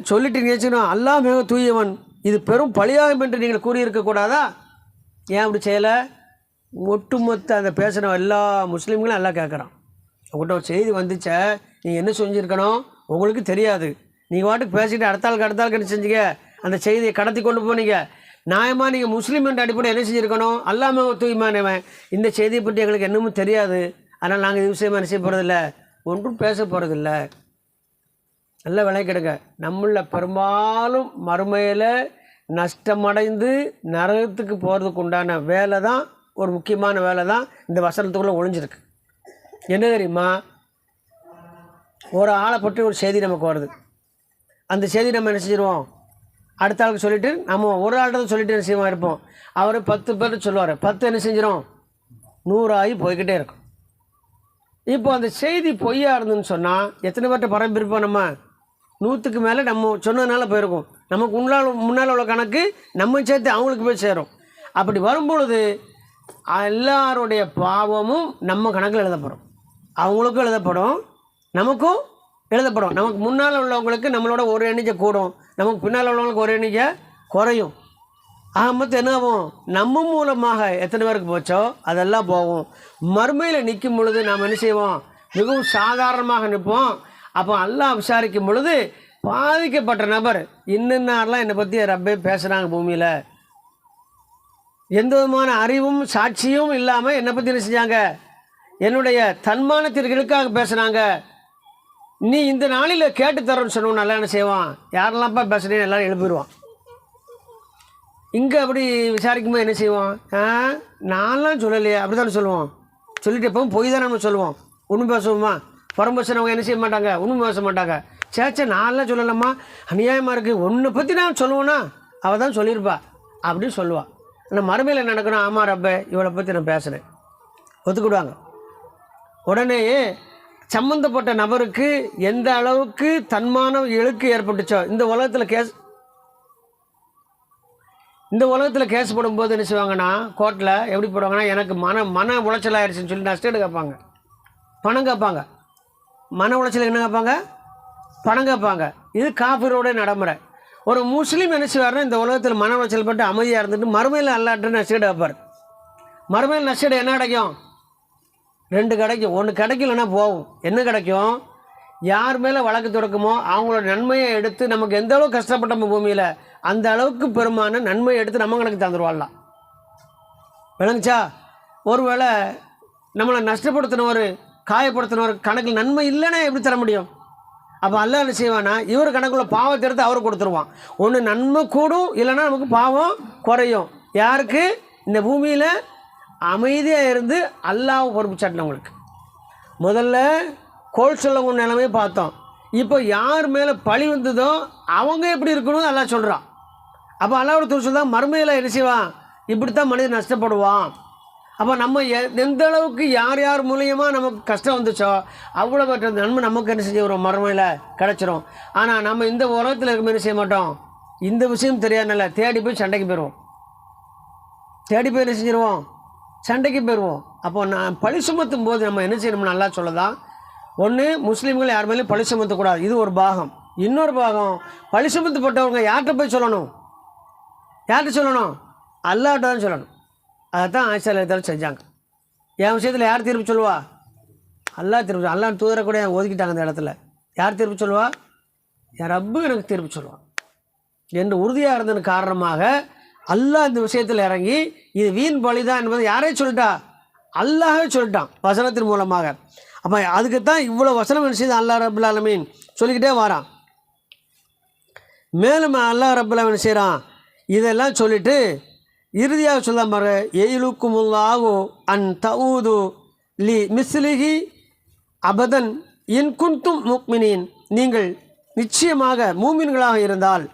சொல்லிட்டு நினைச்சுக்கணும், அல்லாஹ் மிக தூயவன், இது பெரும் பழியாகும் என்று நீங்கள் கூறியிருக்கக்கூடாதா ஏன் அப்படி செய்யலை? ஒட்டுமொத்த அந்த பேசுகிற எல்லா முஸ்லீம்களும் எல்லாம் கேட்குறான். உங்கள்கிட்ட ஒரு செய்தி வந்துச்சே, நீங்கள் என்ன செஞ்சுருக்கணும்? உங்களுக்கு தெரியாது. நீங்கள் வாட்டுக்கு பேசிக்கிட்டு அடுத்தாளுக்கு என்ன செஞ்சீங்க? அந்த செய்தியை கடத்தி கொண்டு போனீங்க. நியாயமாக நீங்கள் முஸ்லீம் என்ற அடிப்படை என்ன செஞ்சுருக்கணும்? அல்லாம தூய்மானவன், இந்த செய்தியை பற்றி எங்களுக்கு என்னமும் தெரியாது, அதனால் நாங்கள் இது விஷயமாக என்ன செய்ய போகிறதில்ல, ஒன்றும் பேச போகிறதில்ல. நல்ல விலை கெடுங்க. நம்மள பெரும்பாலும் மறுமையில் நஷ்டமடைந்து நரகத்துக்கு போகிறதுக்கு உண்டான வேலை தான், ஒரு முக்கியமான வேலை தான் இந்த வசனத்துக்குள்ளே ஒளிஞ்சிருக்கு. என்ன தெரியுமா? ஒரு ஆளை பற்றி ஒரு செய்தி நமக்கு வருது. அந்த செய்தி நம்ம என்ன செஞ்சிருவோம்? அடுத்த ஆளுக்கு சொல்லிவிட்டு நம்ம ஒரு ஆள்கிட்ட சொல்லிட்டு என்ன செய்வோம் இருப்போம். அவர் 10 பேர் சொல்லுவார், 10 என்ன செஞ்சிடும்? 100 ஆகி போய்கிட்டே இருக்கும். இப்போ அந்த செய்தி பொய்யா இருந்துன்னு சொன்னால் எத்தனை பேர்கிட்ட பரப்பியிருப்போம்? நம்ம 100க்கு மேலே நம்ம சொன்னதுனால போயிருக்கும். நமக்கு முன்னால் உள்ள கணக்கு நம்ம சேர்த்து அவங்களுக்கு போய் சேரும். அப்படி வரும்பொழுது எல்லாருடைய பாவமும் நம்ம கணக்கில் எழுதப்படும். அவங்களுக்கும் எழுதப்படும், நமக்கும் எழுதப்படும். நமக்கு முன்னால் உள்ளவங்களுக்கு நம்மளோட ஒரு எண்ணிக்கை கூடும், நமக்கு பின்னால் உள்ளவங்களுக்கு ஒரு எண்ணிக்கை குறையும். ஆக மொத்தம் என்ன ஆகும்? நம்ம மூலமாக எத்தனை பேருக்கு போச்சோ அதெல்லாம் போகும். மறுமையில் நிற்கும் பொழுது நாம் என்ன செய்வோம்? மிகவும் சாதாரணமாக நிற்போம். அப்போ அல்லாஹ் விசாரிக்கும் பொழுது பாதிக்கப்பட்ட நபர் இன்னென்னாரெலாம் என்னை பற்றி ரப்பே பேசுகிறாங்க, பூமியில் எந்த விதமான அறிவும் சாட்சியும் இல்லாமல் என்னை பற்றி என்ன செஞ்சாங்க? என்னுடைய தன்மானத்திற்காக பேசுகிறாங்க. நீ இந்த நாளில் கேட்டு தரோன்னு சொன்னோம். நல்லா என்ன செய்வான்? யாரெல்லாம்ப்பா பேசுகிறேன்னு எல்லோரும் எழுப்பிடுவான். இங்கே அப்படி விசாரிக்கும்போது என்ன செய்வான்? நான்லாம் சொல்லலையே, அப்படி தானே சொல்லுவோம். சொல்லிட்டு எப்பவும் பொய் தானே நம்ம சொல்லுவோம். உண்மை பேசுவோமா? புறம் பேசுனவங்க என்ன செய்ய மாட்டாங்க? உண்மை பேச மாட்டாங்க. சேச்சா நான்லாம் சொல்லலாமா, அநியாயமாக இருக்குது, உன்னை பற்றி நான் சொல்லுவேன்னா அவள் தான் சொல்லியிருப்பா அப்படின்னு சொல்லுவாள். ஆனால் மறுமையில் நடக்கணும், ஆமாம் ரப்பே இவளை பற்றி நான் பேசுகிறேன், ஒத்துக்கிடுவாங்க. உடனே சம்மந்தப்பட்ட நபருக்கு எந்த அளவுக்கு தன்மான இழுக்கு ஏற்பட்டுச்சோ, இந்த உலகத்தில் கேஸ் போடும்போது என்ன செய்வாங்கன்னா, கோர்ட்டில் எப்படி போடுவாங்கன்னா, எனக்கு மன உளைச்சல் ஆயிடுச்சுன்னு சொல்லி நஷ்டம் கேட்பாங்க, பணம் கேட்பாங்க. மன உளைச்சல் என்ன கேட்பாங்க? பணம் கேட்பாங்க. இது காஃபிரோட நடைமுறை. ஒரு முஸ்லீம் என்ன செய்வார்னா, இந்த உலகத்தில் மன உளைச்சல் பட்டு அமைதியாக இருந்துட்டு மறுமையில் அல்லாட்டு நஷ்டம் கேட்பார். மறுமையில் நஷ்டம் என்ன கிடைக்கும்? 2 கிடைக்கும். ஒன்று கிடைக்கலன்னா போகும். என்ன கிடைக்கும்? யார் மேலே வழக்கு தொடக்குமோ அவங்களோட நன்மையை எடுத்து, நமக்கு எந்த அளவுக்கு கஷ்டப்பட்டோம் பூமியில் அந்த அளவுக்கு பெருமான நன்மையை எடுத்து நம்ம கணக்கு தந்துடுவாள்லாம். விளங்குச்சா? ஒருவேளை நம்மளை நஷ்டப்படுத்தினவர், காயப்படுத்தினவர் கணக்கில் நன்மை இல்லைன்னா எப்படி தர முடியும்? அப்போ அல்லாஹ் என்ன செய்வானா, இவர் கணக்குள்ள பாவத்தை எடுத்து அவரை கொடுத்துருவான். ஒன்று நன்மை கூடும், இல்லைன்னா நமக்கு பாவம் குறையும். யாருக்கு? இந்த பூமியில் அமைதியாக இருந்து அல்லாஹ் பொறுப்பு சாட்டினவங்களுக்கு. முதல்ல கோல் சொல்லவங்க நிலைமையை பார்த்தோம். இப்போ யார் மேலே பழி வந்ததோ அவங்க எப்படி இருக்கணும் அல்லாஹ் சொல்கிறான். அப்போ அல்லாஹ்வோட தூசல் தான் மறுமையில் என்ன செய்வான்? இப்படித்தான் மனிதன் நஷ்டப்படுவான். அப்போ நம்ம எந்த அளவுக்கு யார் யார் மூலியமாக நமக்கு கஷ்டம் வந்துச்சோ அவ்வளோ பெற்ற நன்மை நமக்கு என்ன செஞ்சுக்கிறோம்? மறுமையில் கிடச்சிரும். ஆனால் நம்ம இந்த உலகத்தில் இருக்க மாதிரி செய்ய மாட்டோம். இந்த விஷயம் தெரியாதுனால தேடி போய் சண்டைக்கு போயிடுவோம். தேடி போய் என்ன செஞ்சிருவோம்? சண்டைக்கு போயிடுவோம். அப்போ நான் பழி சுமத்தும் போது நம்ம என்ன செய்யணும்னு நல்லா சொல்லலாம். ஒன்று, முஸ்லீம்கள் யார் மேலேயும் பழி சுமத்தக்கூடாது, இது ஒரு பாகம். இன்னொரு பாகம், பழி சுமத்தப்பட்டவங்க யார்கிட்ட போய் சொல்லணும்? யார்கிட்ட சொல்லணும்? அல்லாஹ்ட்ட தான் சொல்லணும். அதைத்தான் ஆயிஷா ரலியல்லாஹு செஞ்சாங்க. என் விஷயத்தில் யார் தீர்ப்பு சொல்லுவா? அல்லாஹ் தீர்ப்பு. அல்லாஹ் தூதரை கூட ஒதுக்கிட்டாங்க அந்த இடத்துல. யார் தீர்ப்பு சொல்லுவா? என் ரப்பு எனக்கு தீர்ப்பு சொல்லுவான் என்று உறுதியாக இருந்ததன் காரணமாக அல்லாஹ் இந்த விஷயத்தில் இறங்கி இது வீண் பழிதான் என்பதை யாரே சொல்லிட்டா? அல்லாஹே சொல்லிட்டான் வசனத்தின் மூலமாக. அப்போ அதுக்குத்தான் இவ்வளோ வசனம் என்ன செய்து அல்லாஹ் ரப்புல் ஆலமீன் சொல்லிக்கிட்டே வரான். மேலும் அல்லாஹ் ரப்புல் ஆலமீன் செய்கிறான், இதெல்லாம் சொல்லிவிட்டு இறுதியாக சொல்ல பாரு, எயிலுக்குமுல்லாஹு அன் தஊது லி மிஸ்லிஹி அபதன் இன் குன்தும் முக்மினின், நீங்கள் நிச்சயமாக மூமின்களாக இருந்தால்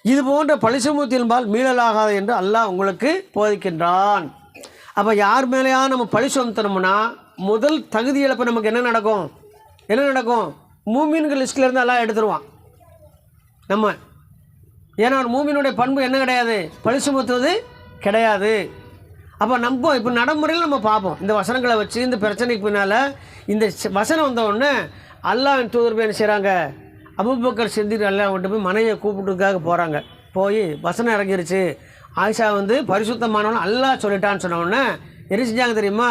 இது போன்ற பழிசுமத்தின்பால் மீளலாகாது என்று அல்லாஹ் உங்களுக்கு போதிக்கின்றான். அப்போ யார் மேலேயா நம்ம பழி சுமத்தணும்னா முதல் தகுதி இழப்பு நமக்கு என்ன நடக்கும்? மூமின்கள் லிஸ்ட்லேருந்து எல்லாம் எடுத்துருவான் நம்ம. ஏன்னா ஒரு மூமினுடைய பண்பு என்ன கிடையாது? பழி சுமத்துவது கிடையாது. அப்போ நம்ம இப்போ நடைமுறையில் நம்ம பார்ப்போம். இந்த வசனங்களை வச்சு இந்த பிரச்சனைக்கு பின்னால் இந்த வசனம் வந்தவுடனே அல்லாஹ்வின் தூதர் போய் என்ன செய்கிறாங்க? அபூபக்கர் சித்திக் அல்லாஹ் கொண்டு போய் மனைவியை கூப்பிட்டுக்காக போகிறாங்க. போய் வசனம் இறங்கிருச்சு, ஆயிஷா வந்து பரிசுத்தமானவன் அல்லாஹ் சொல்லிட்டான்னு சொன்ன உடனே என்ன செஞ்சாங்க தெரியுமா?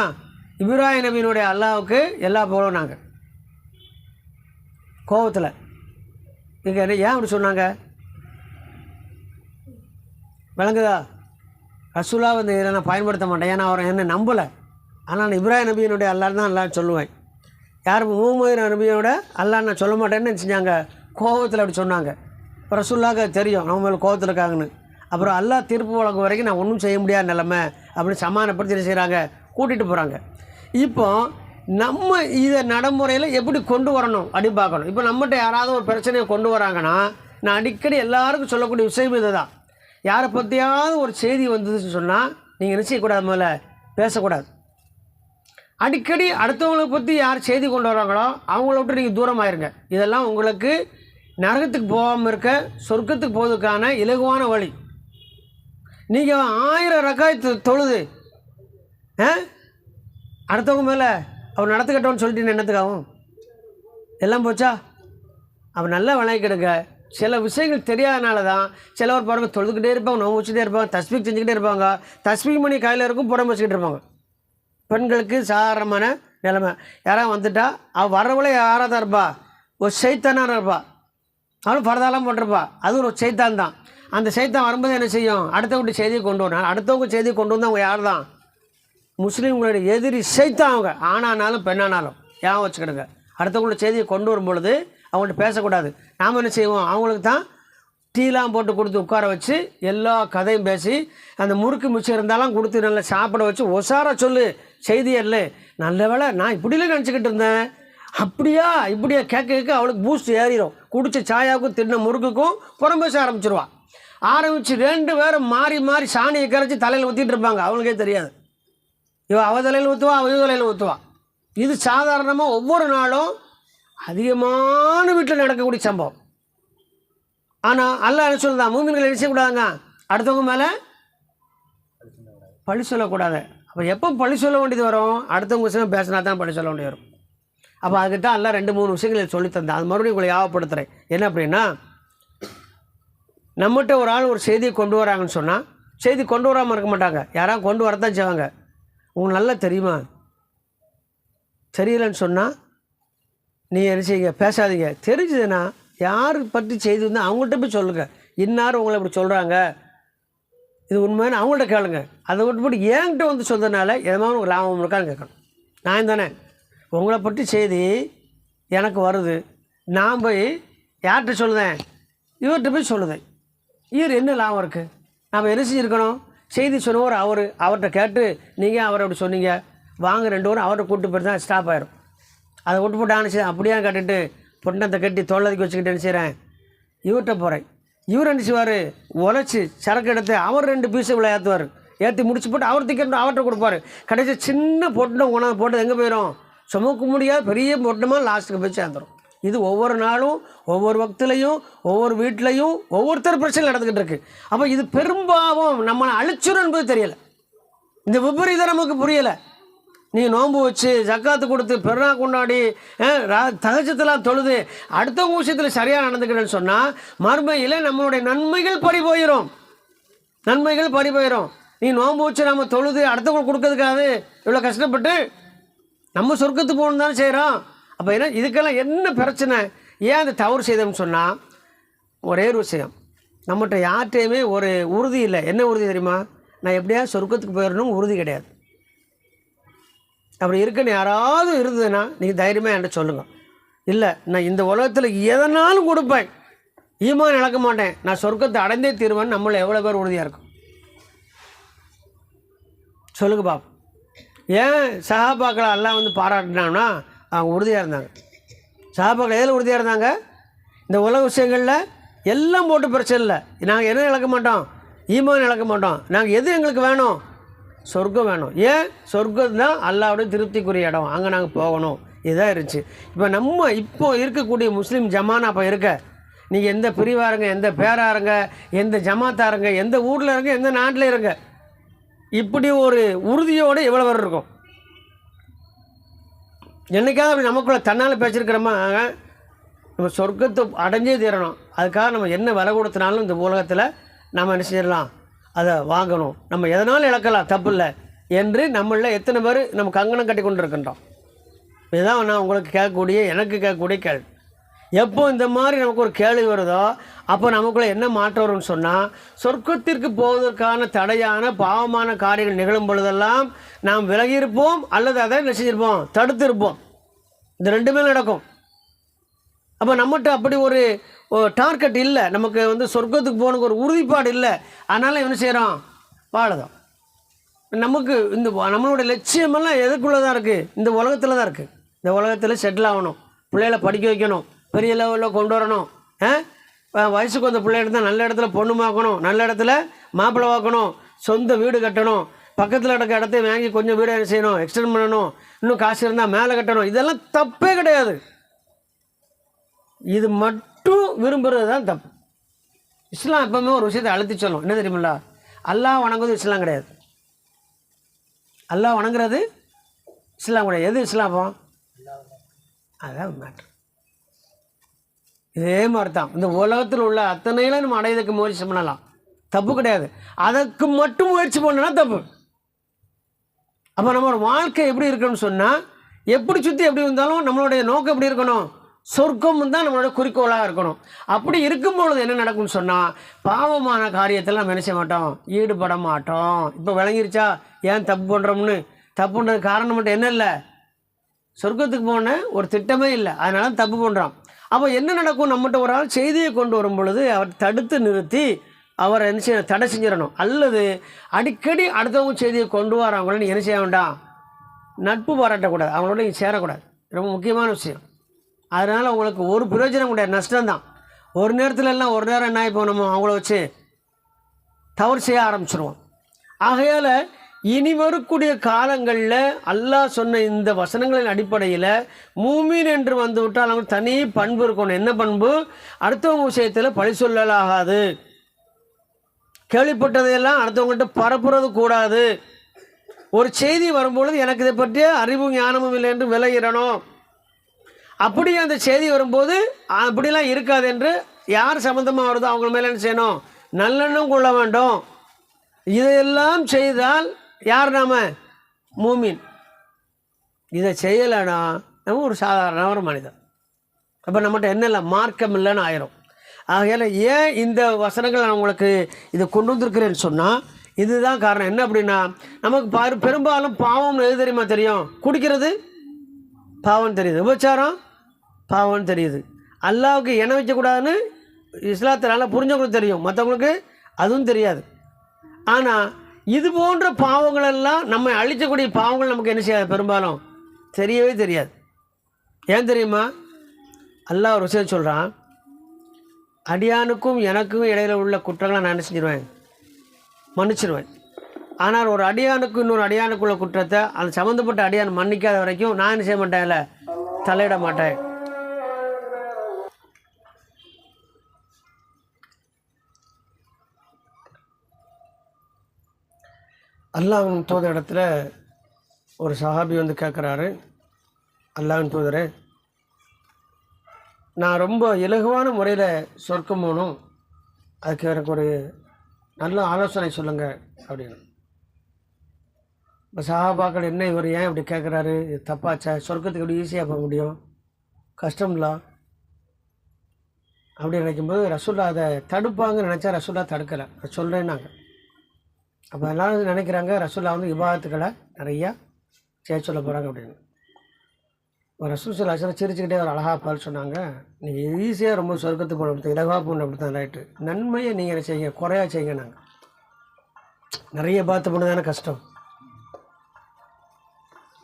இப்ராஹிம் நபியினுடைய அல்லாஹ்வுக்கு எல்லா புகழும் நாங்கள் கோபத்தில் இங்கே ஏன் அப்படி சொன்னாங்க விளங்குதா? ரசூலா வந்து இதை நான் பயன்படுத்த மாட்டேன், ஏன்னா அவரை என்ன நம்பலை. ஆனால் நான் இப்ராஹிம் நபியினுடைய அல்லாஹ் தான் அல்லான்னு சொல்லுவேன். யார் முகமது நபியோட அல்லாஹ் நான் சொல்ல மாட்டேன்னு செஞ்சாங்க, கோபத்தில் அப்படி சொன்னாங்க. இப்போ ரசூல்லாவுக்கு தெரியும் நம்ம மேலே கோபத்தில் இருக்காங்கன்னு. அப்புறம் அல்லாஹ் தீர்ப்பு வழங்கும் வரைக்கும் நான் ஒன்றும் செய்ய முடியாத நிலைமை அப்படின்னு சமாதானப்படுத்தி என்ன செய்கிறாங்க, கூட்டிகிட்டு போகிறாங்க. இப்போ நம்ம இதை நடைமுறையில் எப்படி கொண்டு வரணும் அப்படின்னு பார்க்கணும். இப்போ நம்மகிட்ட யாராவது ஒரு பிரச்சனையை கொண்டு வராங்கன்னா நான் அடிக்கடி எல்லாருக்கும் சொல்லக்கூடிய விஷயம் இது தான். யாரை பற்றியாவது ஒரு செய்தி வந்ததுன்னு சொன்னால் நீங்கள் என்ன செய்யக்கூடாது, முதல்ல பேசக்கூடாது. அடிக்கடி அடுத்தவங்களை பற்றி யார் செய்தி கொண்டு வராங்களோ அவங்கள விட்டு நீங்கள் தூரமாயிருங்க. இதெல்லாம் உங்களுக்கு நரகத்துக்கு போகாமல் இருக்க சொர்க்கத்துக்கு போவதுக்கான இலகுவான வழி. நீங்கள் 1000 ரக்காயத்து தொழுது அடுத்தவங்க மேலே அவர் நடத்துக்கட்டோன்னு சொல்லிட்டு என்னத்துக்காகும் எல்லாம் போச்சா? அவர் நல்லா விளங்கிக்கிடுங்க. சில விஷயங்கள் தெரியாதனால தான் சிலவர் பாருங்க தொழுதுகிட்டே இருப்பாங்க, நோம்பு வச்சுட்டே இருப்பாங்க, தஸ்பீக் செஞ்சுக்கிட்டே இருப்பாங்க, தஸ்பீக் மணி கையில் இருக்கும், புறம் வச்சுக்கிட்டு இருப்பாங்க. பெண்களுக்கு சாதாரணமான நிலைமை. யாராவது வந்துட்டா அவள் வரவளே யாராக தான் இருப்பா, ஒரு சைத்தானாக இருப்பா, அவளும் பரதாலாம் போட்டிருப்பா, அது ஒரு சைத்தான் தான். அந்த சைத்தான் வரும்போது என்ன செய்யும், அடுத்தவங்க செய்தியை கொண்டு வரணும். அடுத்தவங்க செய்தியை கொண்டு வந்து அவங்க யார் தான், முஸ்லீம்களுடைய எதிரி சைத்தான். அவங்க ஆணானாலும் பெண்ணானாலும் ஏன் வச்சுக்கிடுங்க. அடுத்தவங்களோட செய்தியை கொண்டு வரும் பொழுது அவங்கள்ட்ட பேசக்கூடாது. நாம் என்ன செய்வோம், அவங்களுக்கு தான் டீலாம் போட்டு கொடுத்து உட்கார வச்சு எல்லா கதையும் பேசி அந்த முறுக்கு மிச்சம் இருந்தாலும் கொடுத்து நல்லா சாப்பிட வச்சு ஒசாராக சொல்லு செய்தி இல்லை, நல்ல வேலை நான் இப்படிலாம் நினச்சிக்கிட்டு இருந்தேன், அப்படியா இப்படியா கேட்க அவளுக்கு பூஸ்ட் ஏறிடும். குடித்த சாயாவுக்கும் தின்ன முறுக்குக்கும் புறம் பேச ஆரம்பிச்சு 2 பேரும் மாறி மாறி சாணியை கரைச்சி தலையில் ஊற்றிட்டு இருப்பாங்க. அவங்களுக்கே தெரியாது. இவன் அவள் தலையில் ஊற்றுவா, அவள் தலையில் ஊற்றுவா. இது சாதாரணமாக ஒவ்வொரு நாளும் அதிகமான வீட்டில் நடக்கக்கூடிய சம்பவம். ஆனால் அல்லாஹ் என்ன சொல்லுதான், மூமின்கள் என்ன செய்யக்கூடாதுங்க, அடுத்தவங்க மேலே பழி சொல்லக்கூடாது. அப்போ எப்போ பழி சொல்ல வேண்டியது வரும், அடுத்தவங்க விஷயம் பேசினா தான் பழி சொல்ல வேண்டியது வரும். அப்போ அதுக்கிட்ட எல்லாம் 2-3 விஷயங்களை சொல்லித்தந்தேன். அது மறுபடியும் உங்களை ஞாபகப்படுத்துகிறேன். என்ன அப்படின்னா, நம்மகிட்ட ஒரு ஆள் ஒரு செய்தியை கொண்டு வராங்கன்னு சொன்னால் செய்தி கொண்டு வராமல் இருக்க மாட்டாங்க, யாராவது கொண்டு வரத்தான் செய்வாங்க. உங்களுக்கு நல்லா தெரியுமா, தெரியலன்னு சொன்னால் நீங்கள் என்ன செய்யுங்க, பேசாதீங்க. தெரிஞ்சதுன்னா யார் பற்றி செய்தி வந்து அவங்கள்ட்ட போய் சொல்லுங்கள். இன்னார் உங்களை இப்படி சொல்கிறாங்க, இது உண்மைன்னு அவங்கள்ட்ட கேளுங்க. அதை விட்டு போட்டு என்கிட்ட வந்து சொல்கிறதுனால எதமான ஒரு லாபம் இருக்கான்னு கேட்கணும். நான் தானே உங்களை பற்றி செய்தி எனக்கு வருது, நான் போய் யார்கிட்ட சொல்லுதேன், இவர்கிட்ட போய் சொல்லுதேன். இவர் என்ன லாபம் இருக்குது? நாம் என்ன செஞ்சுருக்கணும், செய்தி சொன்னவர் அவர்கிட்ட கேட்டு நீங்கள் அவரை அப்படி சொன்னீங்க வாங்க 2 பேரும் அவர்கிட்ட கூப்பிட்டு போய்ட்டு தான் ஸ்டாப் ஆயிரும். அதை விட்டு போட்டு அனுப்பிச்சு அப்படியே கட்டிட்டு பொட்டத்தை கட்டி தொல்லதுக்கு வச்சுக்கிட்டு என்ன செய்கிறேன், இவர்கிட்ட போகிறேன். இவர் என்ன செய்வார், உழைச்சி சரக்கு எடுத்து அவர் 2 பீஸை இவ்வளோ ஏற்றுவார், ஏற்றி முடிச்சு போட்டு அவர் திக்கெட்டு அவர்கிட்ட கொடுப்பாரு. கடைசி சின்ன பொட்டை உணவு போட்டு எங்கே போயிடும், சுமக்க முடியாது பெரிய பொட்டமாக லாஸ்ட்டுக்கு போய் சேர்ந்துடும். இது ஒவ்வொரு நாளும் ஒவ்வொரு வக்திலையும் ஒவ்வொரு வீட்லேயும் ஒவ்வொருத்தர் பிரச்சனை நடந்துக்கிட்டு இருக்குது. அப்போ இது பெரும்பாவம் நம்மளை அழிச்சிடும் என்பது தெரியலை. இந்த விபரீதம் நமக்கு புரியலை. நீ நோன்பு வச்சு ஜக்காத்து கொடுத்து பெருநா கொண்டாடி தகச்சத்தெல்லாம் தொழுது அடுத்தவங்க விஷயத்தில் சரியாக நடந்துக்கிட்டேன்னு சொன்னால் மறுமையில் நம்மளுடைய நன்மைகள் பறி போயிடும். நீ நோன்பு வச்சு நம்ம தொழுது அடுத்தவங்களுக்கு கொடுக்கறதுக்காது இவ்வளோ கஷ்டப்பட்டு நம்ம சொர்க்கத்துக்கு போகணும் தானே செய்கிறோம். அப்போ என்ன இதுக்கெல்லாம் என்ன பிரச்சனை, ஏன் அந்த தவறு செய்தோம்னு சொன்னால் ஒரே ஒரு விஷயம், நம்மகிட்ட யார்கிட்டையுமே ஒரு உறுதி இல்லை. என்ன உறுதி தெரியுமா, நான் எப்படியா சொர்க்கத்துக்கு போயிடணும் உறுதி கிடையாது. அப்படி இருக்குன்னு யாராவது இருந்ததுன்னா நீங்கள் தைரியமாக என்கிட்ட சொல்லுங்கள். இல்லை நான் இந்த உலகத்தில் எதனாலும் கொடுப்பேன், ஈமான் இழக்க மாட்டேன், நான் சொர்க்கத்தை அடைந்தே தீருவேன், நம்மள எவ்வளோ பேர் உறுதியாக இருக்கும் சொல்லுங்க பாப்போம். ஏன் சஹாபாக்களை எல்லாம் வந்து பாராட்டினாங்கன்னா அவங்க உறுதியாக இருந்தாங்க. சஹாபாக்கள் எதில் உறுதியாக இருந்தாங்க, இந்த உலக விஷயங்களில் எல்லாம் போட்டு பிரச்சனை இல்லை, நாங்கள் என்ன இழக்க மாட்டோம், ஈமான் இழக்க மாட்டோம், நாங்கள் எது எங்களுக்கு வேணும், சொர்க்கம் வேணும். ஏன் சொர்க்கம் தான் அல்லாஹ்வுடைய திருப்திக்குரிய இடம், அங்கே நாங்கள் போகணும். இதுதான் இருந்துச்சு. இப்போ இருக்கக்கூடிய முஸ்லீம் ஜமானா அப்போ இருக்க, நீங்கள் எந்த பிரிவாருங்க, எந்த பேராருங்க, எந்த ஜமாத்தாருங்க, எந்த ஊரில் இருங்க, எந்த நாட்டில் இருங்க, இப்படி ஒரு உறுதியோடு எவ்வளோ பேர் இருக்கும். என்றைக்காவது அப்படி நமக்குள்ளே தன்னால் பேசியிருக்கிறோமா, நம்ம சொர்க்கத்தை அடைஞ்சே தீரணும், அதுக்காக நம்ம என்ன விலை கொடுத்தனாலும் இந்த உலகத்தில் நம்ம என்ன செய்யலாம், அதை வாங்கணும், நம்ம எதனாலும் இழக்கலாம், தப்பு இல்லை என்று நம்மளில் எத்தனை பேர் நம்ம கங்கணம் கட்டி கொண்டு இருக்கின்றோம். இதுதான் நான் உங்களுக்கு எனக்கு கேட்கக்கூடிய கேள்வி. எப்போ இந்த மாதிரி நமக்கு ஒரு கேள்வி வருதோ அப்போ நமக்குள்ளே என்ன மாற்றம் வரும்னு சொன்னால், சொர்க்கத்திற்கு போவதற்கான தடையான பாவமான காரியங்கள் நிகழும் பொழுதெல்லாம் நாம் விலகியிருப்போம், அல்லது அதை என்ன செஞ்சிருப்போம், தடுத்திருப்போம். இந்த ரெண்டுமே நடக்கும். அப்போ நம்மகிட்ட அப்படி ஒரு டார்கெட் இல்லை, நமக்கு சொர்க்கத்துக்கு போகணுக்கு ஒரு உறுதிப்பாடு இல்லை. அதனால் என்ன செய்கிறோம், வாழதான். நமக்கு இந்த நம்மளுடைய லட்சியமெல்லாம் எதுக்குள்ளே தான் இருக்குது, இந்த உலகத்தில் தான் இருக்குது. இந்த உலகத்தில் செட்டில் ஆகணும், பிள்ளைகளை படிக்க வைக்கணும், பெரிய லெவலில் கொண்டு வரணும், வயசுக்கு வந்த பிள்ளைகிட்ட தான் நல்ல இடத்துல பொண்ணு பார்க்கணும், நல்ல இடத்துல மாப்பிள்ளை பார்க்கணும், சொந்த வீடு கட்டணும், பக்கத்தில் இருக்க இடத்த வாங்கி கொஞ்சம் வீடு என்ன செய்யணும், எக்ஸ்டெண்ட் பண்ணணும், இன்னும் காசு இருந்தால் மேலே கட்டணும். இதெல்லாம் தப்பே கிடையாது. இது மட்டும் விரும்புகிறது தான் தப்பு. இஸ்லாம் எப்பவுமே ஒரு விஷயத்தை அழுத்தி சொல்லும், என்ன தெரியுமில்ல, அல்லாஹ் வணங்குவது இஸ்லாம் கிடையாது. அல்லாஹ் வணங்குறது இஸ்லாம் கிடையாது. எது இஸ்லாமோ அதான் மேட்ரு. இதே மாதிரி தான் இந்த உலகத்தில் உள்ள அத்தனையில நம்ம அடையதுக்கு முயற்சி பண்ணலாம், தப்பு கிடையாது. அதற்கு மட்டும் முயற்சி பண்ணனா தப்பு. அப்போ நம்மளோட வாழ்க்கை எப்படி இருக்குன்னு சொன்னால், எப்படி சுற்றி எப்படி இருந்தாலும் நம்மளுடைய நோக்கம் எப்படி இருக்கணும், சொர்க்கம் தான் நம்மளோட குறிக்கோளாக இருக்கணும். அப்படி இருக்கும்பொழுது என்ன நடக்கும்னு சொன்னால், பாவமான காரியத்தில் நம்ம என்ன செய்ய மாட்டோம், ஈடுபட மாட்டோம். இப்போ விளங்கிருச்சா ஏன் தப்பு பண்ணுறோம்னு? தப்பு பண்ணுறது காரணம் மட்டும் என்ன இல்லை, சொர்க்கத்துக்கு போன ஒரு திட்டமே இல்லை, அதனால தப்பு பண்ணுறோம். அப்போ என்ன நடக்கும், நம்மகிட்ட ஒரு ஆள் செய்தியை கொண்டு வரும் பொழுது அவர் தடுத்து நிறுத்தி அவரை என்ன செய்ய தடை செஞ்சிடணும். அல்லது அடிக்கடி அடுத்தவங்க செய்தியை கொண்டு வரவங்கள நீ என்ன செய்ய வேண்டாம், நட்பு பாராட்டக்கூடாது, அவங்களோட நீ சேரக்கூடாது. ரொம்ப முக்கியமான விஷயம். அதனால் உங்களுக்கு ஒரு பிரயோஜனம் கிடையாது, நஷ்டம்தான். ஒரு நேரத்தில் எல்லாம் ஒரு நேரம் என்ன இப்போ நம்ம அவங்கள வச்சு தவறு செய்ய ஆரம்பிச்சிடுவோம். ஆகையால் இனி வரக்கூடிய காலங்களில் அல்லாஹ் சொன்ன இந்த வசனங்களின் அடிப்படையில் மூமின் என்று வந்து விட்டால் அவங்க தனி பண்பு இருக்கணும். என்ன பண்பு, அடுத்தவங்க விஷயத்தில் பழி சொல்லலாகாது, கேள்விப்பட்டதையெல்லாம் அடுத்தவங்கள்ட்ட பரப்புறது கூடாது. ஒரு செய்தி வரும்பொழுது எனக்கு இதை பற்றிய அறிவும் ஞானமும் இல்லை என்று விலகிடணும். அப்படியே அந்த செய்தி வரும்போது அப்படிலாம் இருக்காது என்று யார் சம்மந்தமாக வருதோ அவங்க மேலே என்ன செய்யணும், நல்லெண்ணம் கொள்ள வேண்டும். இதையெல்லாம் செய்தால் யார் நாம, மூமின். இதை செய்யலைன்னா நம்ம ஒரு சாதாரண ஒரு மனிதன். அப்போ நம்மகிட்ட என்ன இல்லை, மார்க்கம் இல்லைன்னு ஆயிரும். ஆகையால் ஏன் இந்த வசனங்கள் நான் உங்களுக்கு இதை கொண்டு வந்திருக்கிறேன்னு சொன்னால், இதுதான் காரணம். என்ன அப்படின்னா, நமக்கு பெரும்பாலும் பாவம் எது தெரியுமா தெரியும், குடிக்கிறது பாவம் தெரியுது, விபச்சாரம் பாவம் தெரியுது, அல்லாவுக்கு இணை வைக்கக்கூடாதுன்னு இஸ்லாத்தில் நல்லா புரிஞ்சவங்களுக்கு தெரியும், மற்றவங்களுக்கு அதுவும் தெரியாது. ஆனால் இது போன்ற பாவங்களெல்லாம் நம்ம அழிக்கக்கூடிய பாவங்கள் நமக்கு என்ன செய்யாது, பெரும்பாலும் தெரியவே தெரியாது. ஏன் தெரியுமா, அல்லாஹ் ஒரு விஷயம் சொல்கிறான், அடியானுக்கும் எனக்கும் இடையில் உள்ள குற்றங்களை நான் என்ன செஞ்சிருவேன், மன்னிச்சிடுவேன். ஆனால் ஒரு அடியானுக்கும் இன்னொரு அடியானுக்குள்ள குற்றத்தை அது சம்மந்தப்பட்ட அடியான் மன்னிக்காத வரைக்கும் நான் என்ன செய்ய மாட்டேன், இல்லை தலையிட மாட்டேன். அல்லாஹ்வின் தூதர் இடத்துல ஒரு சஹாபி வந்து கேட்குறாரு, அல்லாஹ்வின் தூதரே, நான் ரொம்ப இலகுவான முறையில் சொர்க்கம் போகணும், அதுக்கு எனக்கு ஒரு நல்ல ஆலோசனை சொல்லுங்கள் அப்படின்னு. இப்போ சஹாபாக்கள் என்ன இவர் ஏன் இப்படி கேட்குறாரு, தப்பாச்சா, சொர்க்கத்துக்கு எப்படி ஈஸியாக போக முடியும், கஷ்டம்லாம் அப்படி நினைக்கும்போது ரசூல்லா அதை தடுப்பாங்கன்னு நினச்சா ரசூல்லா தடுக்கலை, சொல்கிறேன்னாங்க. அப்போ எல்லோரும் நினைக்கிறாங்க ரசூல்லா வந்து இபாதத்துக்களை நிறையா செய்ய சொல்ல போகிறாங்க அப்படின்னு. ஒரு ரசூல் சில சிரிச்சுக்கிட்டே ஒரு அழகாக பால் சொன்னாங்க, நீங்கள் ஈஸியாக ரொம்ப சொர்க்கத்துக்கு போகணும், அப்படி இலகா போகணும், அப்படி தான் ரைட்டு, நன்மையை நீங்கள் என்ன செய்யுங்க, குறையா செய்யுங்க. நாங்கள் நிறைய பார்த்து பண்ண தானே கஷ்டம்,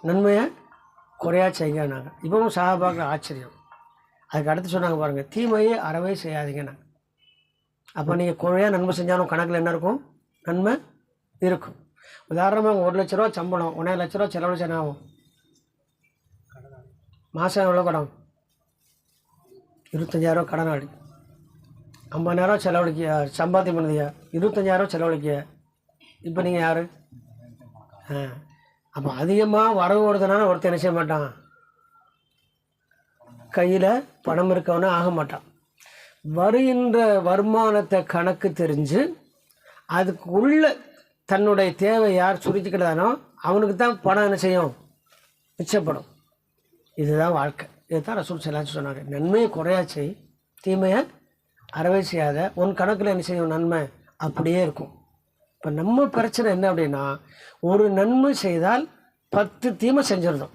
நன்மையை குறையா செய்யுங்க. நாங்கள் இப்போவும் சஹாபாக்கள் ஆச்சரியம். அதுக்கு அடுத்து சொன்னாங்க பாருங்கள், தீமையை அறவே செய்யாதீங்க. நாங்கள் அப்போ நீங்கள் குறையாக நன்மை செஞ்சாலும் கணக்கில் என்ன இருக்கும், நன்மை இருக்கும். உதாரணமாக 1 லட்ச ரூபா சம்பளம், 1,5 லட்ச ரூபா செலவழிச்சு என்ன ஆகும், மாதம் எவ்வளோ கடன், 25,000 கடனாளி, 50,000 செலவழிக்க சம்பாத்தியம் பண்ணுதியா, 25,000 செலவழிக்க, இப்போ நீங்கள் யார்? அப்போ அதிகமாக வரவு ஓடுதுனால ஒருத்தர் என்ன செய்ய மாட்டான், கையில் பணம் இருக்கவனே ஆக மாட்டான். வருகின்ற வருமானத்தை கணக்கு தெரிஞ்சு அதுக்குள்ள தன்னுடைய தேவை யார் சுருக்கிக்கிட்டானோ அவனுக்கு தான் பணம் என்ன செய்யும், மிச்சப்படும். இதுதான் வாழ்க்கை. இதுதான் ரசூல் ஸல்லல்லாஹு சொன்னாங்க, நன்மையை குறையா செய், தீமையை அறவே செய்யாத, உன் கணக்கில் என்ன செய்யும், நன்மை அப்படியே இருக்கும். இப்போ நம்ம பிரச்சனை என்ன அப்படின்னா, ஒரு நன்மை செய்தால் 10 தீமை செஞ்சிருந்தோம்.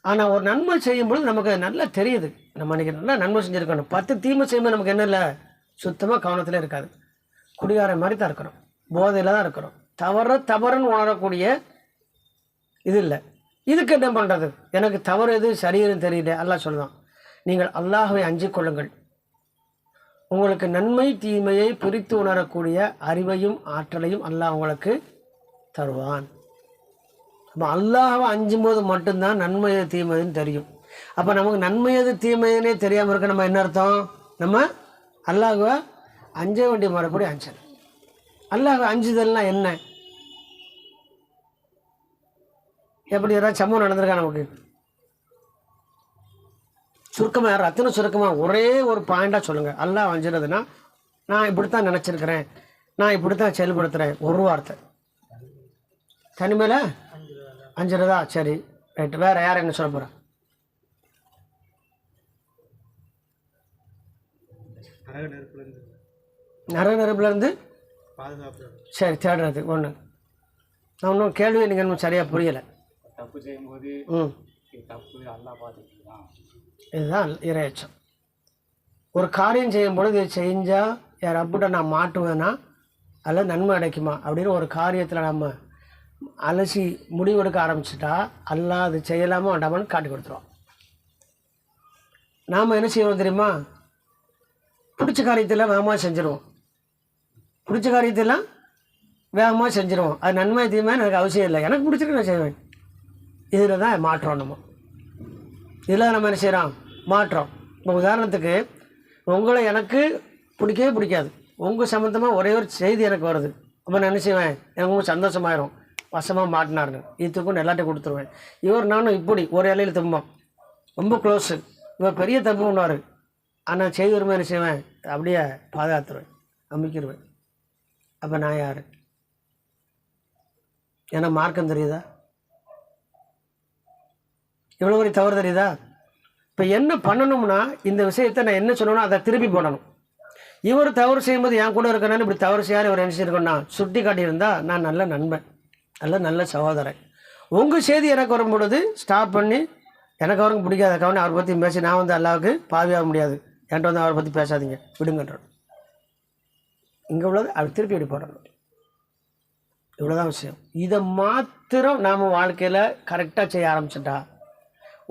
ஆனால் ஒரு நன்மை செய்யும்பொழுது நமக்கு நல்லா தெரியுது, நம்ம இன்றைக்கி நல்லா நன்மை செஞ்சுருக்கணும். 10 தீமை செய்யும்போது நமக்கு என்ன இல்லை, சுத்தமாக கவனத்தில் இருக்காது. குடிகார மாதிரி தான் இருக்கிறோம், போதையில் தான் இருக்கிறோம், தவறுன்னு உணரக்கூடிய இது இல்லை. இதுக்கு என்ன பண்ணுறது, எனக்கு தவறு எது சரின்னு தெரியல. அல்லாஹ் சொல்லுதான், நீங்கள் அல்லாஹ்வை அஞ்சிக் கொள்ளுங்கள், உங்களுக்கு நன்மை தீமையை பிரித்து உணரக்கூடிய அறிவையும் ஆற்றலையும் அல்லாஹ் உங்களுக்கு தருவான். அப்போ அல்லாஹ்வை அஞ்சும் போது மட்டும்தான் நன்மை எது தீமைன்னு தெரியும். அப்போ நமக்கு நன்மை எது தீமைன்னே தெரியாமல் இருக்க நம்ம என்ன அர்த்தம், நம்ம அல்லாஹ்வை அஞ்ச வேண்டிய மறுபடி அஞ்சல். அல்லாஹ்வை அஞ்சுதல்னா என்ன, எப்படி ஏதாவது சம்பவம் நடந்திருக்கா நமக்கு? சுருக்கமாக யாரும் அத்தனை சுருக்கமாக ஒரே ஒரு பாயிண்டாக சொல்லுங்கள். அல்லாஹ் அஞ்சுறதுன்னா நான் இப்படித்தான் நினச்சிருக்கிறேன், நான் இப்படித்தான் செயல்படுத்துகிறேன், ஒரு வார்த்தை. தனிமையில் அஞ்சுறதா, சரி ரைட்டு. வேறு யார் என்ன சொல்ல போகிறேன்? நெருப்புலேருந்து சரி தேடுறது ஒன்று. நான் இன்னும் கேள்வி நீங்கள் இன்னும் சரியாக புரியலை. தப்பு செய்யும்போது தப்பு அல்லாஹ் பார்த்துக்கலாம். இதுதான் இறையச்சம். ஒரு காரியம் செய்யும் பொழுது இதை செஞ்சால் யார் அப்புட்ட நான் மாட்டுவேன்னா அதில் நன்மை அடைக்குமா அப்படின்னு ஒரு காரியத்தில் நம்ம அலசி முடிவெடுக்க ஆரம்பிச்சிட்டா அல்லாஹ் அது செய்யலாமா வேண்டாமான்னு காட்டி கொடுத்துருவோம். நாம் என்ன செய்வோம் தெரியுமா, பிடிச்ச காரியத்தெல்லாம் வேகமாக செஞ்சுருவோம், பிடிச்ச காரியத்தெல்லாம் வேகமாக செஞ்சுருவோம். அது நன்மை தீமை எனக்கு அவசியம் இல்லை, எனக்கு பிடிச்சிருக்கு நான் செய்வேன். இதில் தான் மாற்றோம். நம்ம இதில் நம்ம என்ன செய்கிறோம், மாற்றோம். இப்போ உதாரணத்துக்கு உங்களை எனக்கு பிடிக்கவே பிடிக்காது, உங்கள் சம்மந்தமாக ஒரே ஒரு செய்தி எனக்கு வருது, அப்போ நான் என்ன செய்வேன், எனக்கு ரொம்ப சந்தோஷமாயிரும், வசமாக மாட்டினாருங்க, இதுக்கும் எல்லாத்தையும் கொடுத்துருவேன். இவர் நானும் இப்படி ஒரு இலையில் தும்போம், ரொம்ப க்ளோஸு, இவர் பெரிய தப்பு பண்ணுவார், ஆனால் செய்தி வரும்போது என்ன செய்வேன், அப்படியே பாதுகாத்துருவேன், அமைக்கிடுவேன். அப்போ நான் யார், ஏன்னா மார்க்கம் தெரியுதா, இவ்வளோ ஒரு தவறு தெரியுதா? இப்போ என்ன பண்ணணும்னா இந்த விஷயத்தை நான் என்ன சொல்லணும் அதை திருப்பி போடணும். இவர் தவறு செய்யும்போது என் கூட இருக்கிறனால இப்படி தவறு செய்யாத இவர் என்ன செய்யணும்னா சுட்டி காட்டியிருந்தா நான் நல்ல நண்பன், நல்ல சகோதரன். உங்கள் செய்தி எனக்கு வரும் பொழுது ஸ்டாப் பண்ணி, எனக்கு அவருக்கு பிடிக்காத கவனி அவரை பற்றி பேசி நான் வந்து அல்லாவுக்கு பாவியாக முடியாது, என்கிட்ட வந்து அவரை பற்றி பேசாதீங்க விடுங்கன்றோம். இங்கே உள்ளது அவர் திருப்பி இப்படி போடணும். இவ்வளோதான் விஷயம். இதை மாத்திரம் நாம் வாழ்க்கையில் கரெக்டாக செய்ய ஆரம்பிச்சிட்டா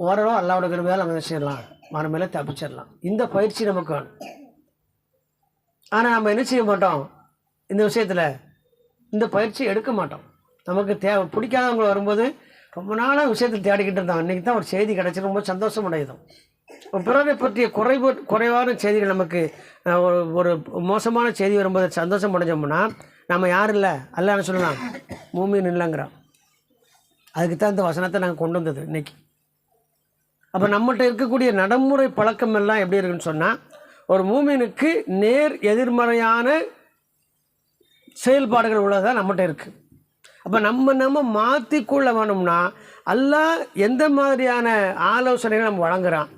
ஓரளவு அல்லாவோட கிருபையால் நம்ம என்ன செய்யலாம், மறுமையில தப்பிச்சிடலாம். இந்த பயிற்சி நமக்கு வேணும். ஆனால் நம்ம என்ன செய்ய மாட்டோம், இந்த விஷயத்தில் இந்த பயிற்சி எடுக்க மாட்டோம். நமக்கு பிடிக்காதவங்க வரும்போது ரொம்ப நாளாக விஷயத்தில் தேடிக்கிட்டு இருந்தோம், இன்றைக்கி தான் ஒரு செய்தி கிடச்சி ரொம்ப சந்தோஷம் அடையுதோம். பிறரை பற்றிய குறைவான செய்திகள் நமக்கு ஒரு மோசமான செய்தி வரும்போது சந்தோஷம் அடைஞ்சோம்னா நம்ம யாரும் இல்லை, அல்லாஹ் என்ன சொல்லலாம், மூமின் இல்லைங்கிறோம். அதுக்கு தான் இந்த வசனத்தை நாங்கள் கொண்டு வந்தது இன்றைக்கி. அப்போ நம்மகிட்ட இருக்கக்கூடிய நடைமுறை பழக்கம் எல்லாம் எப்படி இருக்குன்னு சொன்னால், ஒரு மூமினுக்கு நேர் எதிர்மறையான செயல்பாடுகள் உள்ளதாக நம்மகிட்ட இருக்குது. அப்போ நம்ம மாற்றிக்கொள்ள வேணும்னா அல்லாஹ் எந்த மாதிரியான ஆலோசனைகளை நம்ம வழங்குறான்,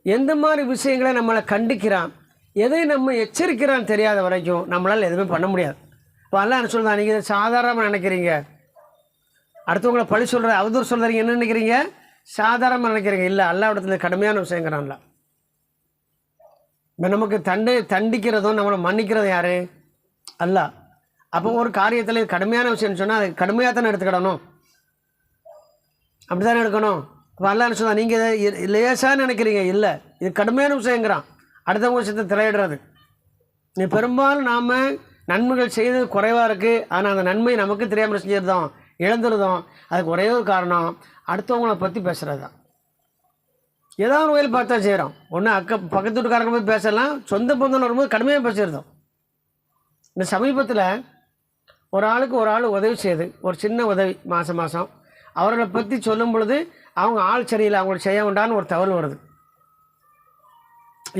எந்த மாதிரி விஷயங்களை நம்மளை கண்டிக்கிறான், எதை நம்ம எச்சரிக்கிறான்னு தெரியாத வரைக்கும் நம்மளால் எதுவுமே பண்ண முடியாது. இப்போ அல்லாஹ் என்ன சொல்லுதான், நீங்கள் சாதாரணமாக நினைக்கிறீங்க, அடுத்தவங்களை பழி சொல்கிற அவதூறு சொல்கிறீங்க, என்ன நினைக்கிறீங்க, சாதாரணமாக நினைக்கிறீங்க. இல்லை, அல்லாஹ் இடத்துல கடுமையான விஷயங்கிறான்ல. இப்போ நமக்கு தண்டிக்கிறதும் நம்மளை மன்னிக்கிறதும் யார், அல்லாஹ். அப்போ ஒரு காரியத்தில் கடுமையான விஷயம்னு சொன்னால் அது கடுமையாக தானே எடுத்துக்கிடணும், அப்படி தானே எடுக்கணும். இப்போ அல்லாஹ் என்ன சொன்னால் நீங்கள் இதை லேசாக நினைக்கிறீங்க, இல்லை இது கடுமையான விஷயங்கிறான். அடுத்தவங்க விஷயத்தை திரையிடுறது. நீ பெரும்பாலும் நாம் நன்மைகள் செய்தது குறைவாக இருக்குது, ஆனால் அந்த நன்மை நமக்கு தெரியாமல் செஞ்சிருந்தோம், இழந்துருந்தோம். அதுக்கு ஒரே ஒரு காரணம், அடுத்தவங்கள பற்றி பேசுகிறது தான். ஏதாவது ஒரு வகையில் பார்த்தா செய்கிறோம். ஒன்று பக்கத்து வீட்டுக்காரங்க போய் பேசலாம், சொந்த பந்தம் வரும்போது கடுமையாக பேசியிருந்தோம். இந்த சமீபத்தில் ஒரு ஆள் உதவி செய்யுது, ஒரு சின்ன உதவி, மாதம் அவர்களை பற்றி சொல்லும் பொழுது அவங்க ஆள் சரியில்லை, அவங்களுக்கு செய்ய வேண்டான்னு ஒரு தகவல் வருது.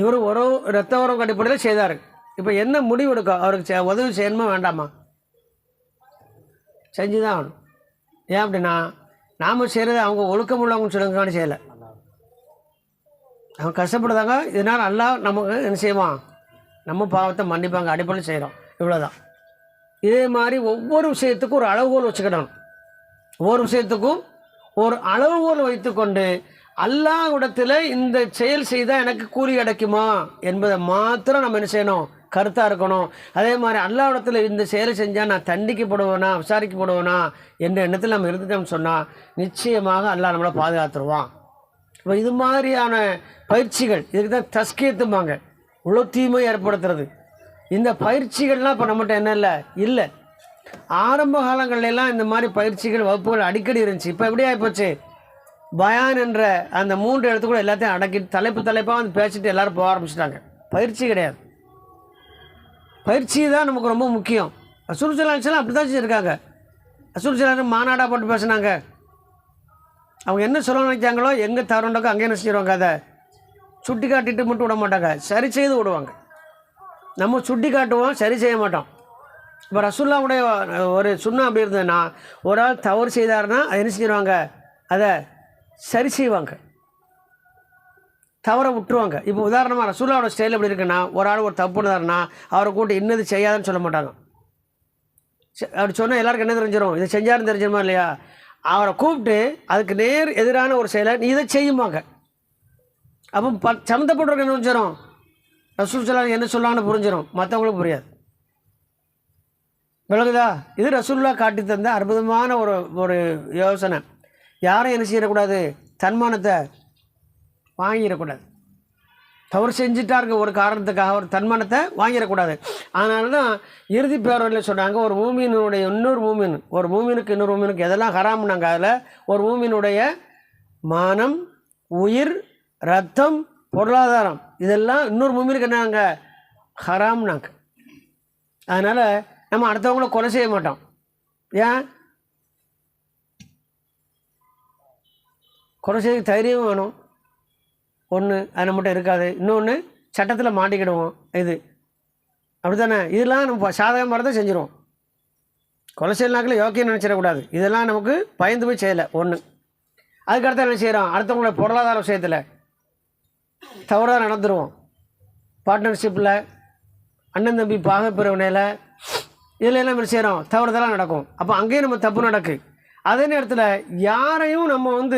இவர் ஒரு இரத்த உறவு அடிப்படையில் செய்தார். இப்போ என்ன முடிவு எடுக்கும்? அவருக்கு உதவி செய்யணுமா வேண்டாமா? செஞ்சு தான் ஆகணும். ஏன் அப்படின்னா நாம் செய்கிறது அவங்க ஒழுக்கம் உள்ளவங்கன்னு சொல்லுங்கன்னு செய்யலை. அவங்க கஷ்டப்படுதாங்க, இதனால் நல்லா நமக்கு என்ன செய்வான்? நம்ம பாவத்தை மன்னிப்பாங்க, அடிப்படையில் செய்கிறோம். இவ்வளோதான். இதே மாதிரி ஒவ்வொரு விஷயத்துக்கும் ஒரு அளவுகோல் வச்சுக்கிடணும். ஒவ்வொரு விஷயத்துக்கும் ஒரு அளவுகோல் வைத்துக்கொண்டு அல்லாஹ்விடத்தில் இந்த செயல் செய்தால் எனக்கு கூலி கிடைக்குமா என்பதை மாத்திரம் நம்ம என்ன செய்யணும்? கருத்தாக இருக்கணும். அதே மாதிரி அல்லாஹ்விடத்தில் இந்த செயலை செஞ்சால் நான் தண்டிக்கப்படுவேனா, விசாரிக்கப்படுவேனா என்ற எண்ணத்தில் நம்ம இருந்துட்டோம்னு சொன்னால் நிச்சயமாக அல்லாஹ் நம்மளை பாதுகாத்துருவான். இப்போ இது மாதிரியான பயிற்சிகள், இதுக்கு தான் தஸ்கியத்தும்பாங்க, உள்ள தீமை ஏற்படுத்துறது. இந்த பயிற்சிகள்லாம் இப்போ நம்மகிட்ட என்ன இல்லை. ஆரம்ப காலங்கள்லாம் இந்த மாதிரி பயிற்சிகள் வகுப்புகள் அடிக்கடி இருந்துச்சு. இப்போ எப்படி ஆகிப்போச்சு? பயான் என்ற அந்த 3 எழுத்துக்கூட எல்லாத்தையும் அடக்கிட்டு தலைப்பாக வந்து பேசிட்டு எல்லோரும் போக ஆரம்பிச்சிட்டாங்க. பயிற்சி கிடையாது. பயிற்சி தான் நமக்கு ரொம்ப முக்கியம். ரசூல் ஸல்லல்லாஹு அலைஹி வஸல்லம் அப்படி தான் செஞ்சுருக்காங்க. ரசூல் ஸல்லல்லாஹு அலைஹி வஸல்லம் மாநாடாக போட்டு பேசினாங்க. அவங்க என்ன சொல்ல நினைச்சாங்களோ எங்கே தவறுண்டக்கோ அங்கே என்ன செஞ்சிருவாங்க? அதை சுட்டி காட்டிட்டு மட்டும் விட மாட்டாங்க, சரி செய்து விடுவாங்க. நம்ம சுட்டி காட்டுவோம், சரி செய்ய மாட்டோம். இப்போ ரசூலுல்லாஹ்வுடைய ஒரு சுன்னா அப்படி இருந்ததுன்னா, ஒரு ஆள் தவறு செய்தாருன்னா அதை என்ன செஞ்சிருவாங்க? அதை சரி செய்வாங்க, தவறை விட்டுருவாங்க. இப்போ உதாரணமாக ரசூலுல்லாஹ்வோட ஸ்டைல் எப்படி இருக்குன்னா, ஒரு ஆள் ஒரு தப்பு பண்ணாருன்னா அவரை கூட்டு இன்னது செய்யாதுன்னு சொல்ல மாட்டாங்க. அப்படி சொன்னால் எல்லாருக்கும் என்ன தெரிஞ்சிடும்? இதை செஞ்சாருன்னு தெரிஞ்சிருமா இல்லையா? அவரை கூப்பிட்டு அதுக்கு நேர் எதிரான ஒரு செயலை நீ இதை செய்யுமாங்க. அப்போ சம்மந்தப்பட்டவருக்கு என்ன புரிஞ்சிடும்? ரசூல் ஸல்லல்லாஹு என்ன சொல்லான்னு புரிஞ்சிடும், மற்றவங்களுக்கு புரியாது. விளங்குதா? இது ரசூலுல்லாஹ் காட்டி தந்த அற்புதமான ஒரு யோசனை. யாரும் என்ன செய்யக்கூடாது? தன்மானத்தை வாங்கிடக்கூடாது. தவறு செஞ்சுட்டாருங்க ஒரு காரணத்துக்காக ஒரு தன்மானத்தை வாங்கிடக்கூடாது. அதனால தான் இறுதி பேரவையில் சொன்னாங்க, ஒரு மூமினுடைய இன்னொரு மூமின், ஒரு மூமினுக்கு இன்னொரு மூமினுக்கு எதெல்லாம் ஹராம்னாங்க, அதில் ஒரு மூமினுடைய மானம், உயிர், ரத்தம், பொருளாதாரம் இதெல்லாம் இன்னொரு மூமினுக்கு என்னங்க? ஹராம்னாங்க. அதனால் நம்ம அடுத்தவங்கள கொலை செய்ய மாட்டோம். ஏன்? கொலை செய்ய தைரியம் வேணும். ஒன்று அது நம்மகிட்ட இருக்காது. இன்னொன்று சட்டத்தில் மாட்டிக்கிடுவோம். இது அப்படி தானே? இதெல்லாம் நம்ம சாதகம் வரதை செஞ்சுருவோம். கொலை செய்யலாக்கில் யோக்கியம் நினச்சிடக்கூடாது. இதெல்லாம் நமக்கு பயந்து போய் செய்யலை. ஒன்று. அதுக்கடுத்து என்ன செய்கிறோம்? அடுத்தவங்களோட பொருளாதார விஷயத்தில் தவறாக நடந்துருவோம். பார்ட்னர்ஷிப்பில், அண்ணன் தம்பி பாகப்பிரிவினையில், இதில் எல்லாம் என்ன செய்கிறோம்? தவறுதெல்லாம் நடக்கும். அப்போ அங்கேயும் நம்ம தப்பு நடக்கு. அதே நேரத்தில் யாரையும் நம்ம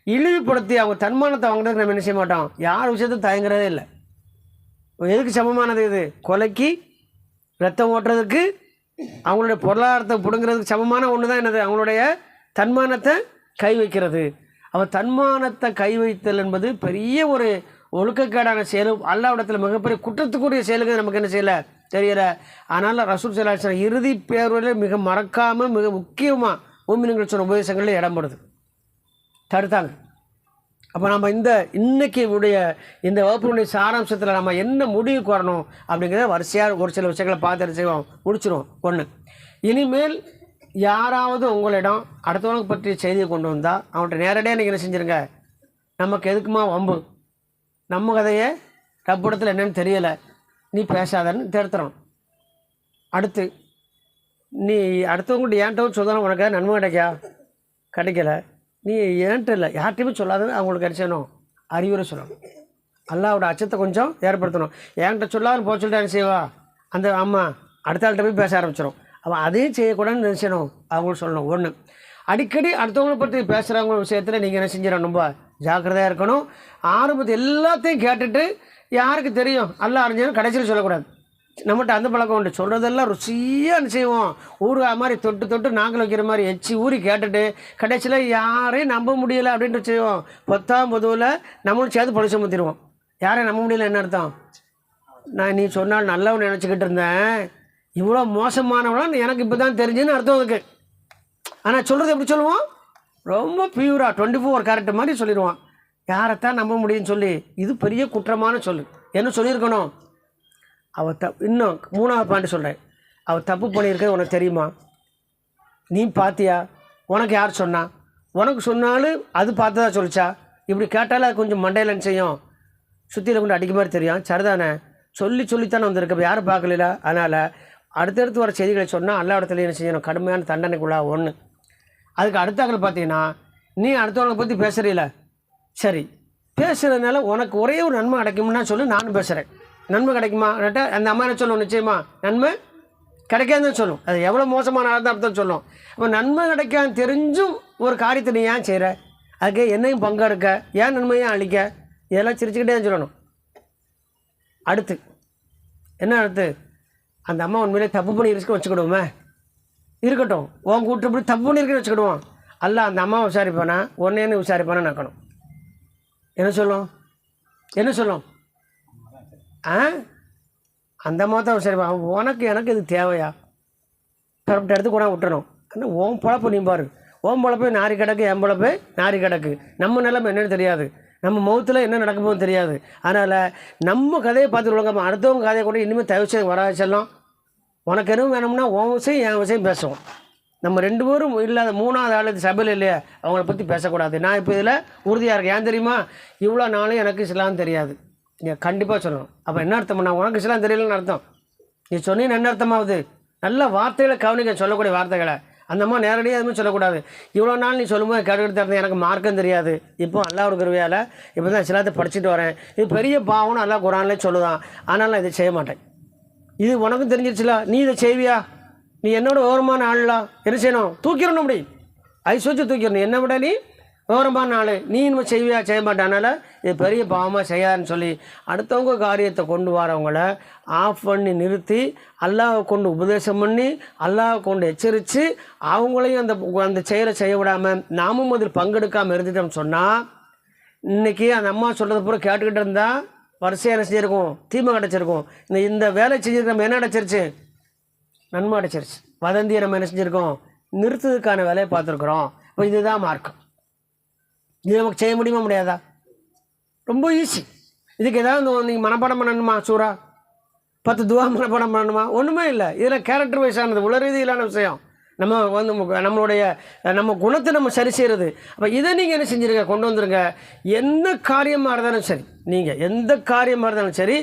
இழிவுபடுத்தி அவங்க தன்மானத்தை வாங்குறதுக்கு நம்ம என்ன செய்ய மாட்டோம்? யார் விஷயத்தையும் தயங்குறதே இல்லை. எதுக்கு சமமானது இது? கொலைக்கு, ரத்தம் ஓட்டுறதுக்கு, அவங்களுடைய பொருளாதாரத்தை பிடுங்கிறதுக்கு சமமான ஒன்று தான் என்னது? அவங்களுடைய தன்மானத்தை கை வைக்கிறது. அவன் தன்மானத்தை கை வைத்தல் என்பது பெரிய ஒரு ஒழுக்கக்கேடான செயலும், அல்லாஹ்விடத்தில் மிகப்பெரிய குற்றத்துக்குரிய செயலுக்கு நமக்கு என்ன செய்யலை? தெரியலை. அதனால் ரசூல் ஸல்லல்லாஹு அலைஹி வஸல்லம் இறுதி பேர்வழியில் மிக மறக்காமல் மிக முக்கியமாக மூமின்கள் சொன்ன உபதேசங்களில் இடம்படுது, தடுத்தாங்க. அப்போ நம்ம இன்னைக்கு இந்த வகுப்பினுடைய சாராம்சத்தில் நம்ம என்ன முடிவுக்கு வரணும் அப்படிங்கிறத வரிசையாக ஒரு சில விஷயங்களை பார்த்து செய்வோம், முடிச்சிடுவோம். ஒன்று, இனிமேல் யாராவது உங்களிடம் அடுத்தவனுக்கு பற்றிய செய்தியை கொண்டு வந்தால் அவன்கிட்ட நேரடியாக நீங்கள் என்ன செஞ்சுருங்க? நமக்கு எதுக்குமா வம்பு, நம்ம கதையை ரப்பிடத்தில் என்னென்னு தெரியலை, நீ பேசாதன்னு தடுத்துறோம். அடுத்து, நீ அடுத்தவங்கள்ட்ட ஏன்ட்ட சொல்லணும், உனக்கு நன்மை கிடைக்கல, நீ ஏன்ட்ட இல்லை யார்கிட்டையுமே சொல்லாதுன்னு அவங்களுக்கு கிடைச்சணும் அறிவுரை சொல்லணும். அல்லாஹ்வோட அச்சத்தை கொஞ்சம் ஏற்படுத்தணும். என்கிட்ட சொல்லாதுன்னு போக சொல்லிட்டு என்ன செய்வா? அந்த அம்மா அடுத்த ஆள்கிட்ட போய் பேச ஆரம்பிச்சிடும். அவன் அதையும் செய்யக்கூடாதுன்னு நினைச்சணும் அவங்களுக்கு சொல்லணும். ஒன்று, அடிக்கடி அடுத்தவங்களை பற்றி பேசுகிறவங்க விஷயத்தில் நீங்கள் என்ன செஞ்சிடணும்? ரொம்ப ஜாக்கிரதையாக இருக்கணும். ஆரம்பத்தில் எல்லாத்தையும் கேட்டுட்டு யாருக்கு தெரியும் அல்லாஹ் அறிஞ்சாலும் கடைசியில் சொல்லக்கூடாது. நம்மகிட்ட அந்த பழக்கம் உண்டு. சொல்கிறதெல்லாம் ருசியாக என்ன செய்வோம்? ஊறுகாய் மாதிரி தொட்டு தொட்டு நாங்கள் வைக்கிற மாதிரி எச்சி ஊறி கேட்டுட்டு கடைசியில் யாரையும் நம்ப முடியலை அப்படின்ட்டு செய்வோம். 10ஆம் பொதுவில் நம்மளும் சேர்த்து பொலிச முத்திடுவோம். யாரையும் நம்ப முடியல என்ன அர்த்தம்? நீ சொன்னால் நல்லவன் நினச்சிக்கிட்டு இருந்தேன், இவ்வளோ மோசமானவளாம் எனக்கு இப்போ தான் தெரிஞ்சுன்னு அர்த்தம் அதுக்கு. ஆனால் சொல்கிறது எப்படி சொல்லுவோம்? ரொம்ப பியூராக 24 கேரக்டர் மாதிரி சொல்லிடுவான். யாரைத்தான் நம்ப முடியும்னு சொல்லி இது பெரிய குற்றமான சொல்லு. என்ன சொல்லியிருக்கணும்? இன்னும் 3ஆவது பாயிண்ட் சொல்கிறேன். அவள் தப்பு பண்ணியிருக்கிறது உனக்கு தெரியுமா? நீ பார்த்தியா? உனக்கு யார் சொன்னா? உனக்கு சொன்னாலும் அது பார்த்ததா சொல்லிச்சா? இப்படி கேட்டாலும் அது கொஞ்சம் மண்டையில் செய்யும், சுற்றியில் கொண்டு அடிக்க மாதிரி தெரியும். சரிதானே? சொல்லித்தானே வந்திருக்கு, யாரும் பார்க்கல. அதனால் அடுத்தடுத்து வர செய்திகளை சொன்னால் அல்லா இடத்துல என்ன செய்யணும், கடுமையான தண்டனைக்குள்ளா ஒன்று. அதுக்கு அடுத்தாக்கள் பார்த்தீங்கன்னா, நீ அடுத்தவங்களை பற்றி பேசுகிறீல, சரி பேசுகிறதுனால உனக்கு ஒரே ஒரு நன்மை கிடைக்கும்னா சொல்லு, நானும் பேசுகிறேன். நன்மை கிடைக்குமா கேட்டா அந்த அம்மா என்ன சொல்லும், நிச்சயமா நன்மை கிடைக்காதுன்னு சொல்லும். அது எவ்வளோ மோசமான அர்த்தம் சொல்லும். அப்போ நன்மை கிடைக்கான்னு தெரிஞ்சும் ஒரு காரியத்தை நீ ஏன் செய்கிற, அதுக்கு என்னையும் பங்கெடுக்க, ஏன் நன்மையும் அழிக்க, இதெல்லாம் சிரிச்சுக்கிட்டே சொல்லணும். அடுத்து என்ன, அடுத்து அந்த அம்மா உண்மையிலே தப்பு பண்ணிருக்க வச்சுக்கிடுவோமே, இருக்கட்டும், உன் கூட்டு இப்படி தப்பு பண்ணியிருக்கேன்னு வச்சுக்கிடுவோம். அல்ல அந்த அம்மாவை விசாரிப்பானா உன்னைன்னு விசாரிப்பானா நடக்கணும். என்ன சொல்லும் அந்த அம்மா தான் விசாரிப்பான். உனக்கு எனக்கு இது தேவையா, கரெக்டாக எடுத்து கூட விட்டுறணும். ஆனால் ஓம் பொழப்பு நீ பாரு, ஓம் பொழப்பே நாரி கிடக்கு, என் பொழப்பே நாரி கிடக்கு. நம்ம நிலைமை என்னன்னு தெரியாது, நம்ம முகத்தில் என்ன நடக்க போகுதுன்னு தெரியாது. அதனால் நம்ம கதையை பார்த்து விழுங்காமல் அடுத்தவங்க கதையை கூட இனிமேல் தயவுசெய்து வராது செல்லும். உனக்கு எதுவும் வேணும்னா உன் விஷயம் என் விஷயம் பேசுவோம். நம்ம 2 பேரும் இல்லாத 3வது ஆள் சபையில் இல்லையா, அவங்கள பற்றி பேசக்கூடாது. நான் இப்போ இதில் உறுதியாக இருக்கேன். ஏன் தெரியுமா, இவ்வளோ நாளும் எனக்கு இஸ்லாம் தெரியாது. நீ கண்டிப்பாக சொல்லணும். அப்போ என்ன அர்த்தம்னா, உனக்கு இஸ்லாம் தெரியலன்னு அர்த்தம். நீ சொன்னீன்னு என்ன அர்த்தமாகுது, நல்ல வார்த்தைகளை கவனிக்க, சொல்லக்கூடிய வார்த்தைகளை. அந்த அம்மா நேரடியாக எதுவுமே சொல்லக்கூடாது. இவ்வளோ நாள் நீ சொல்லும்போது கேட்டுக்கிட்டு இருந்தேன், எனக்கு மார்க்கம் தெரியாது, இப்போ அல்லாஹ் கிருபையால் இப்போ தான் இஸ்லாத்தை படிச்சுட்டு வரேன், இது பெரிய பாவம்னு அல்லாஹ் குர்ஆன்லேயே சொல்லுதான், ஆனால் நான் இதை செய்ய மாட்டேன். இது உனக்கும் தெரிஞ்சிருச்சுல, நீ இதை செய்வியா, நீ என்னோட விவரமான ஆள்லாம் என்ன செய்யணும், தூக்கிடணும். அப்படி ஐஸ்வச்சு தூக்கிடணும். என்னை விட நீ விவரமான ஆள், நீ இன்னும் செய்வியா, செய்ய மாட்டேனால இது பெரிய பாவமாக செய்யாதுன்னு சொல்லி அடுத்தவங்க காரியத்தை கொண்டு வரவங்கள ஆஃப் பண்ணி நிறுத்தி, அல்லாஹ்வை கொண்டு உபதேசம் பண்ணி, அல்லாஹ்வை கொண்டு எச்சரித்து, அவங்களையும் அந்த செயலை செய்ய விடாமல் நாமும் அதில் பங்கெடுக்காமல் இருந்துட்டோம்னு சொன்னால், இன்றைக்கி அந்த அம்மா சொல்கிறது பூரா கேட்டுக்கிட்டு இருந்தால் வரிசையாக என்ன செஞ்சுருக்கும், தீமை கிடச்சிருக்கும். இந்த வேலை செஞ்சுருக்க நம்ம என்ன கிடச்சிருச்சு, நன்மை அடைச்சிருச்சு. வதந்தியை நம்ம என்ன செஞ்சுருக்கோம், நிறுத்துறதுக்கான வேலையை பார்த்துருக்குறோம். இப்போ இதுதான் மார்க்கம். இது நமக்கு செய்ய முடியுமா, முடியாதா? ரொம்ப ஈஸி. இதுக்கு ஏதாவது நீங்கள் மனப்பாடம் பண்ணணுமா, சூறா 10 துவா மனப்பாடம் பண்ணணுமா, ஒன்றுமே இல்லை. இதில் கேரக்டர் வைஸானது, உள ரீதியிலான விஷயம். நம்ம குணத்தை நம்ம சரி செய்கிறது. அப்போ இதை நீங்கள் என்ன செஞ்சுருங்க, கொண்டு வந்துருங்க. எந்த காரியமாக இருந்தாலும் சரி, நீங்கள் எந்த காரியமாக இருந்தாலும் சரி,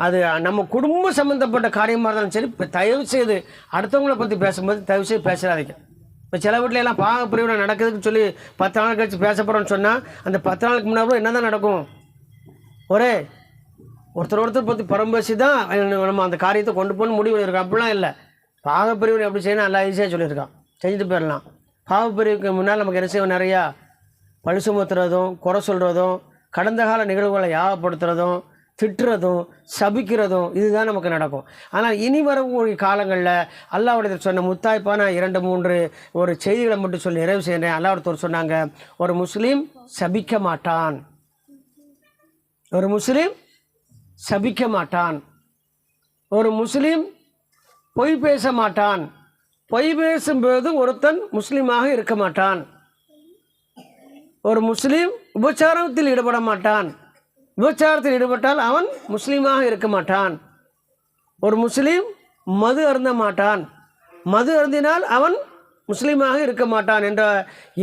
அது நம்ம குடும்ப சம்மந்தப்பட்ட காரியமாக இருந்தாலும் சரி, இப்போ தயவு செய்து அடுத்தவங்களை பற்றி பேசும்போது தயவு செய்து பேசுகிறாதீங்க. இப்போ சில வீட்டில் எல்லாம் பாக பிரிவினை நடக்குதுன்னு சொல்லி 10 நாள் கழிச்சு பேச போகிறோன்னு சொன்னால், அந்த 10 நாளுக்கு முன்னாடி என்ன தான் நடக்கும், ஒருத்தர் பற்றி பரம்பேசி தான் நம்ம அந்த காரியத்தை கொண்டு போகணும்னு முடிவு பண்ணியிருக்கோம். அப்படிலாம் இல்லை. பாகப்பிரிவினை எப்படி செய்யணும் நல்லா ஈஸியாக சொல்லியிருக்கான், செஞ்சுட்டு போயிடலாம். பாகப்பிரிவுக்கு முன்னால் நமக்கு என்ன செய்வோம், நிறையா பழி சுமத்துறதும், குறை சொல்கிறதும், கடந்த கால நிகழ்வுகளை யாகப்படுத்துறதும், திட்டுறதும், சபிக்கிறதும், இதுதான் நமக்கு நடக்கும். ஆனால் இனி வரக்கூடிய காலங்களில் அல்லாஹ்வுடைய சொன்ன முத்தாய்ப்பான 2-3 ஒரு செய்திகளை மட்டும் சொல்லி நிறைவு செய்கிறேன். அல்லாஹ்வுடைய சொன்னாங்க, ஒரு முஸ்லீம் சபிக்க மாட்டான், ஒரு முஸ்லீம் சபிக்க மாட்டான், ஒரு முஸ்லீம் பொய் பேச மாட்டான், பொய் பேசும்போது ஒருத்தன் முஸ்லீமாக இருக்க மாட்டான், ஒரு முஸ்லீம் உபச்சாரத்தில் ஈடுபட மாட்டான், விபச்சாரத்தில் ஈடுபட்டால் அவன் முஸ்லீமாக இருக்க மாட்டான், ஒரு முஸ்லீம் மது அருந்த மாட்டான், மது அருந்தினால் அவன் முஸ்லீமாக இருக்க மாட்டான் என்ற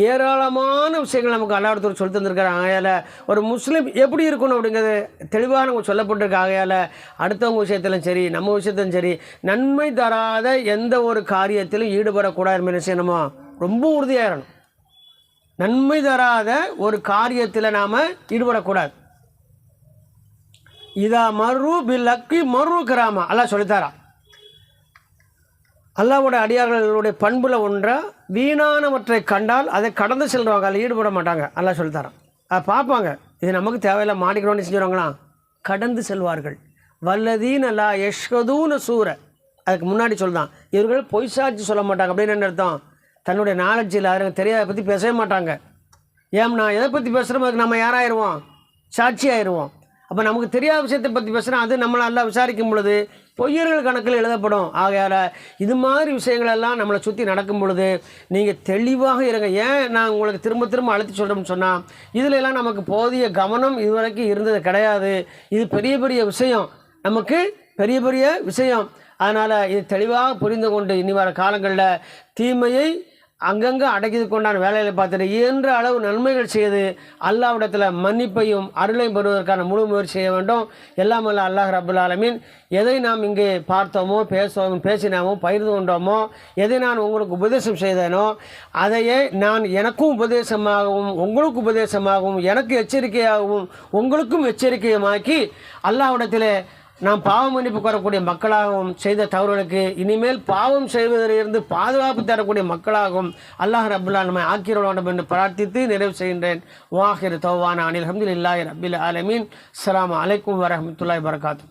ஏராளமான விஷயங்கள் நமக்கு அல்லாஹ் சொல்லி தந்திருக்காங்க. ஆகையால் ஒரு முஸ்லீம் எப்படி இருக்கணும் அப்படிங்கிறது தெளிவாக நமக்கு சொல்லப்பட்டிருக்கு. ஆகையால் அடுத்தவங்க விஷயத்திலும் சரி, நம்ம விஷயத்திலும் சரி, நன்மை தராத எந்த ஒரு காரியத்திலும் ஈடுபடக்கூடாது என்ன செய்யணுமோ, ரொம்ப உறுதியாக இருக்கணும். நன்மை தராத ஒரு காரியத்தில் நாம் ஈடுபடக்கூடாது. இதா மர்ரு பில் அக்கி மர்ரு கிராமா, அல்லாஹ் சொல்லித்தாரான். அல்லாஹ்வுடைய அடியார்களுடைய பண்புல ஒன்றை வீணானவற்றை கண்டால் அதை கடந்து செல்வாங்க, அதில் ஈடுபட மாட்டாங்க. அல்லாஹ் சொல்லித்தரான். அதை பார்ப்பாங்க, இது நமக்கு தேவையில்லை, மாட்டிக்கணும்னு செஞ்சுருவாங்களாம், கடந்து செல்வார்கள். வல்லதீன லா யஷ்ஹதூன சூர, அதுக்கு முன்னாடி சொல்லுதான், இவர்கள் பொய் சாட்சி சொல்ல மாட்டாங்க. அப்படின்னு என்ன அர்த்தம், தன்னுடைய நாலேஜில் யாரும் தெரியாத பற்றி பேசவே மாட்டாங்க. ஏம்னா எதை பற்றி பேசுகிறோம், அதுக்கு நம்ம யாராயிருவோம், சாட்சி ஆயிடுவோம். அப்போ நமக்கு தெரியாத விஷயத்தை பற்றி பேசுகிறோம், அது நம்மளை எல்லாம் விசாரிக்கும் பொழுது பொய்யர்கள் கணக்கில் எழுதப்படும். ஆகையால் இது மாதிரி விஷயங்களெல்லாம் நம்மளை சுற்றி நடக்கும் பொழுது நீங்கள் தெளிவாக இருங்க. ஏன் நான் உங்களுக்கு திரும்ப திரும்ப அழுத்தி சொல்கிறோம்னு சொன்னால், இதில் எல்லாம் நமக்கு போதிய கவனம் இதுவரைக்கும் இருந்தது கிடையாது. இது பெரிய பெரிய விஷயம், நமக்கு பெரிய பெரிய விஷயம். அதனால் இது தெளிவாக புரிந்து கொண்டு இனி வர காலங்களில் தீமையை அங்கங்கே அடக்கிது கொண்டான வேலையில் பார்த்துட்டு இயன்ற அளவு நன்மைகள் செய்து அல்லாஹ்விடத்தில் மன்னிப்பையும் அருளையும் பெறுவதற்கான முழு முயற்சி செய்ய வேண்டும். எல்லாம் அல்ல அல்லாஹ் ரப்புல் ஆலமீன் எதை நாம் இங்கே பார்த்தோமோ பேசினாமோ பகிர்ந்து கொண்டோமோ எதை நான் உங்களுக்கு உபதேசம் செய்தேனோ அதையே நான் எனக்கும் உபதேசமாகவும் உங்களுக்கு உபதேசமாகவும் எனக்கு எச்சரிக்கையாகவும் உங்களுக்கும் எச்சரிக்கையுமாக்கி அல்லாஹ்விடத்திலே நாம் பாவம் மன்னிப்பு கோரக்கூடிய மக்களாகவும் செய்த தவறுகளுக்கு இனிமேல் பாவம் செய்வதிலிருந்து பாதுகாப்பு தரக்கூடிய மக்களாகவும் அல்லாஹ் ரப்புல் ஆலமீன் ஆக்கிர வேண்டும் என்று பிரார்த்தித்து நிறைவு செய்கின்றேன். வாஹிர் தௌவானா அனில் அல்ஹம்துலில்லாஹி ரப்பில் ஆலமீன். அஸ்ஸலாமு அலைக்கும் வரஹ்மத்துல்லாஹி வபரகாத்துஹு.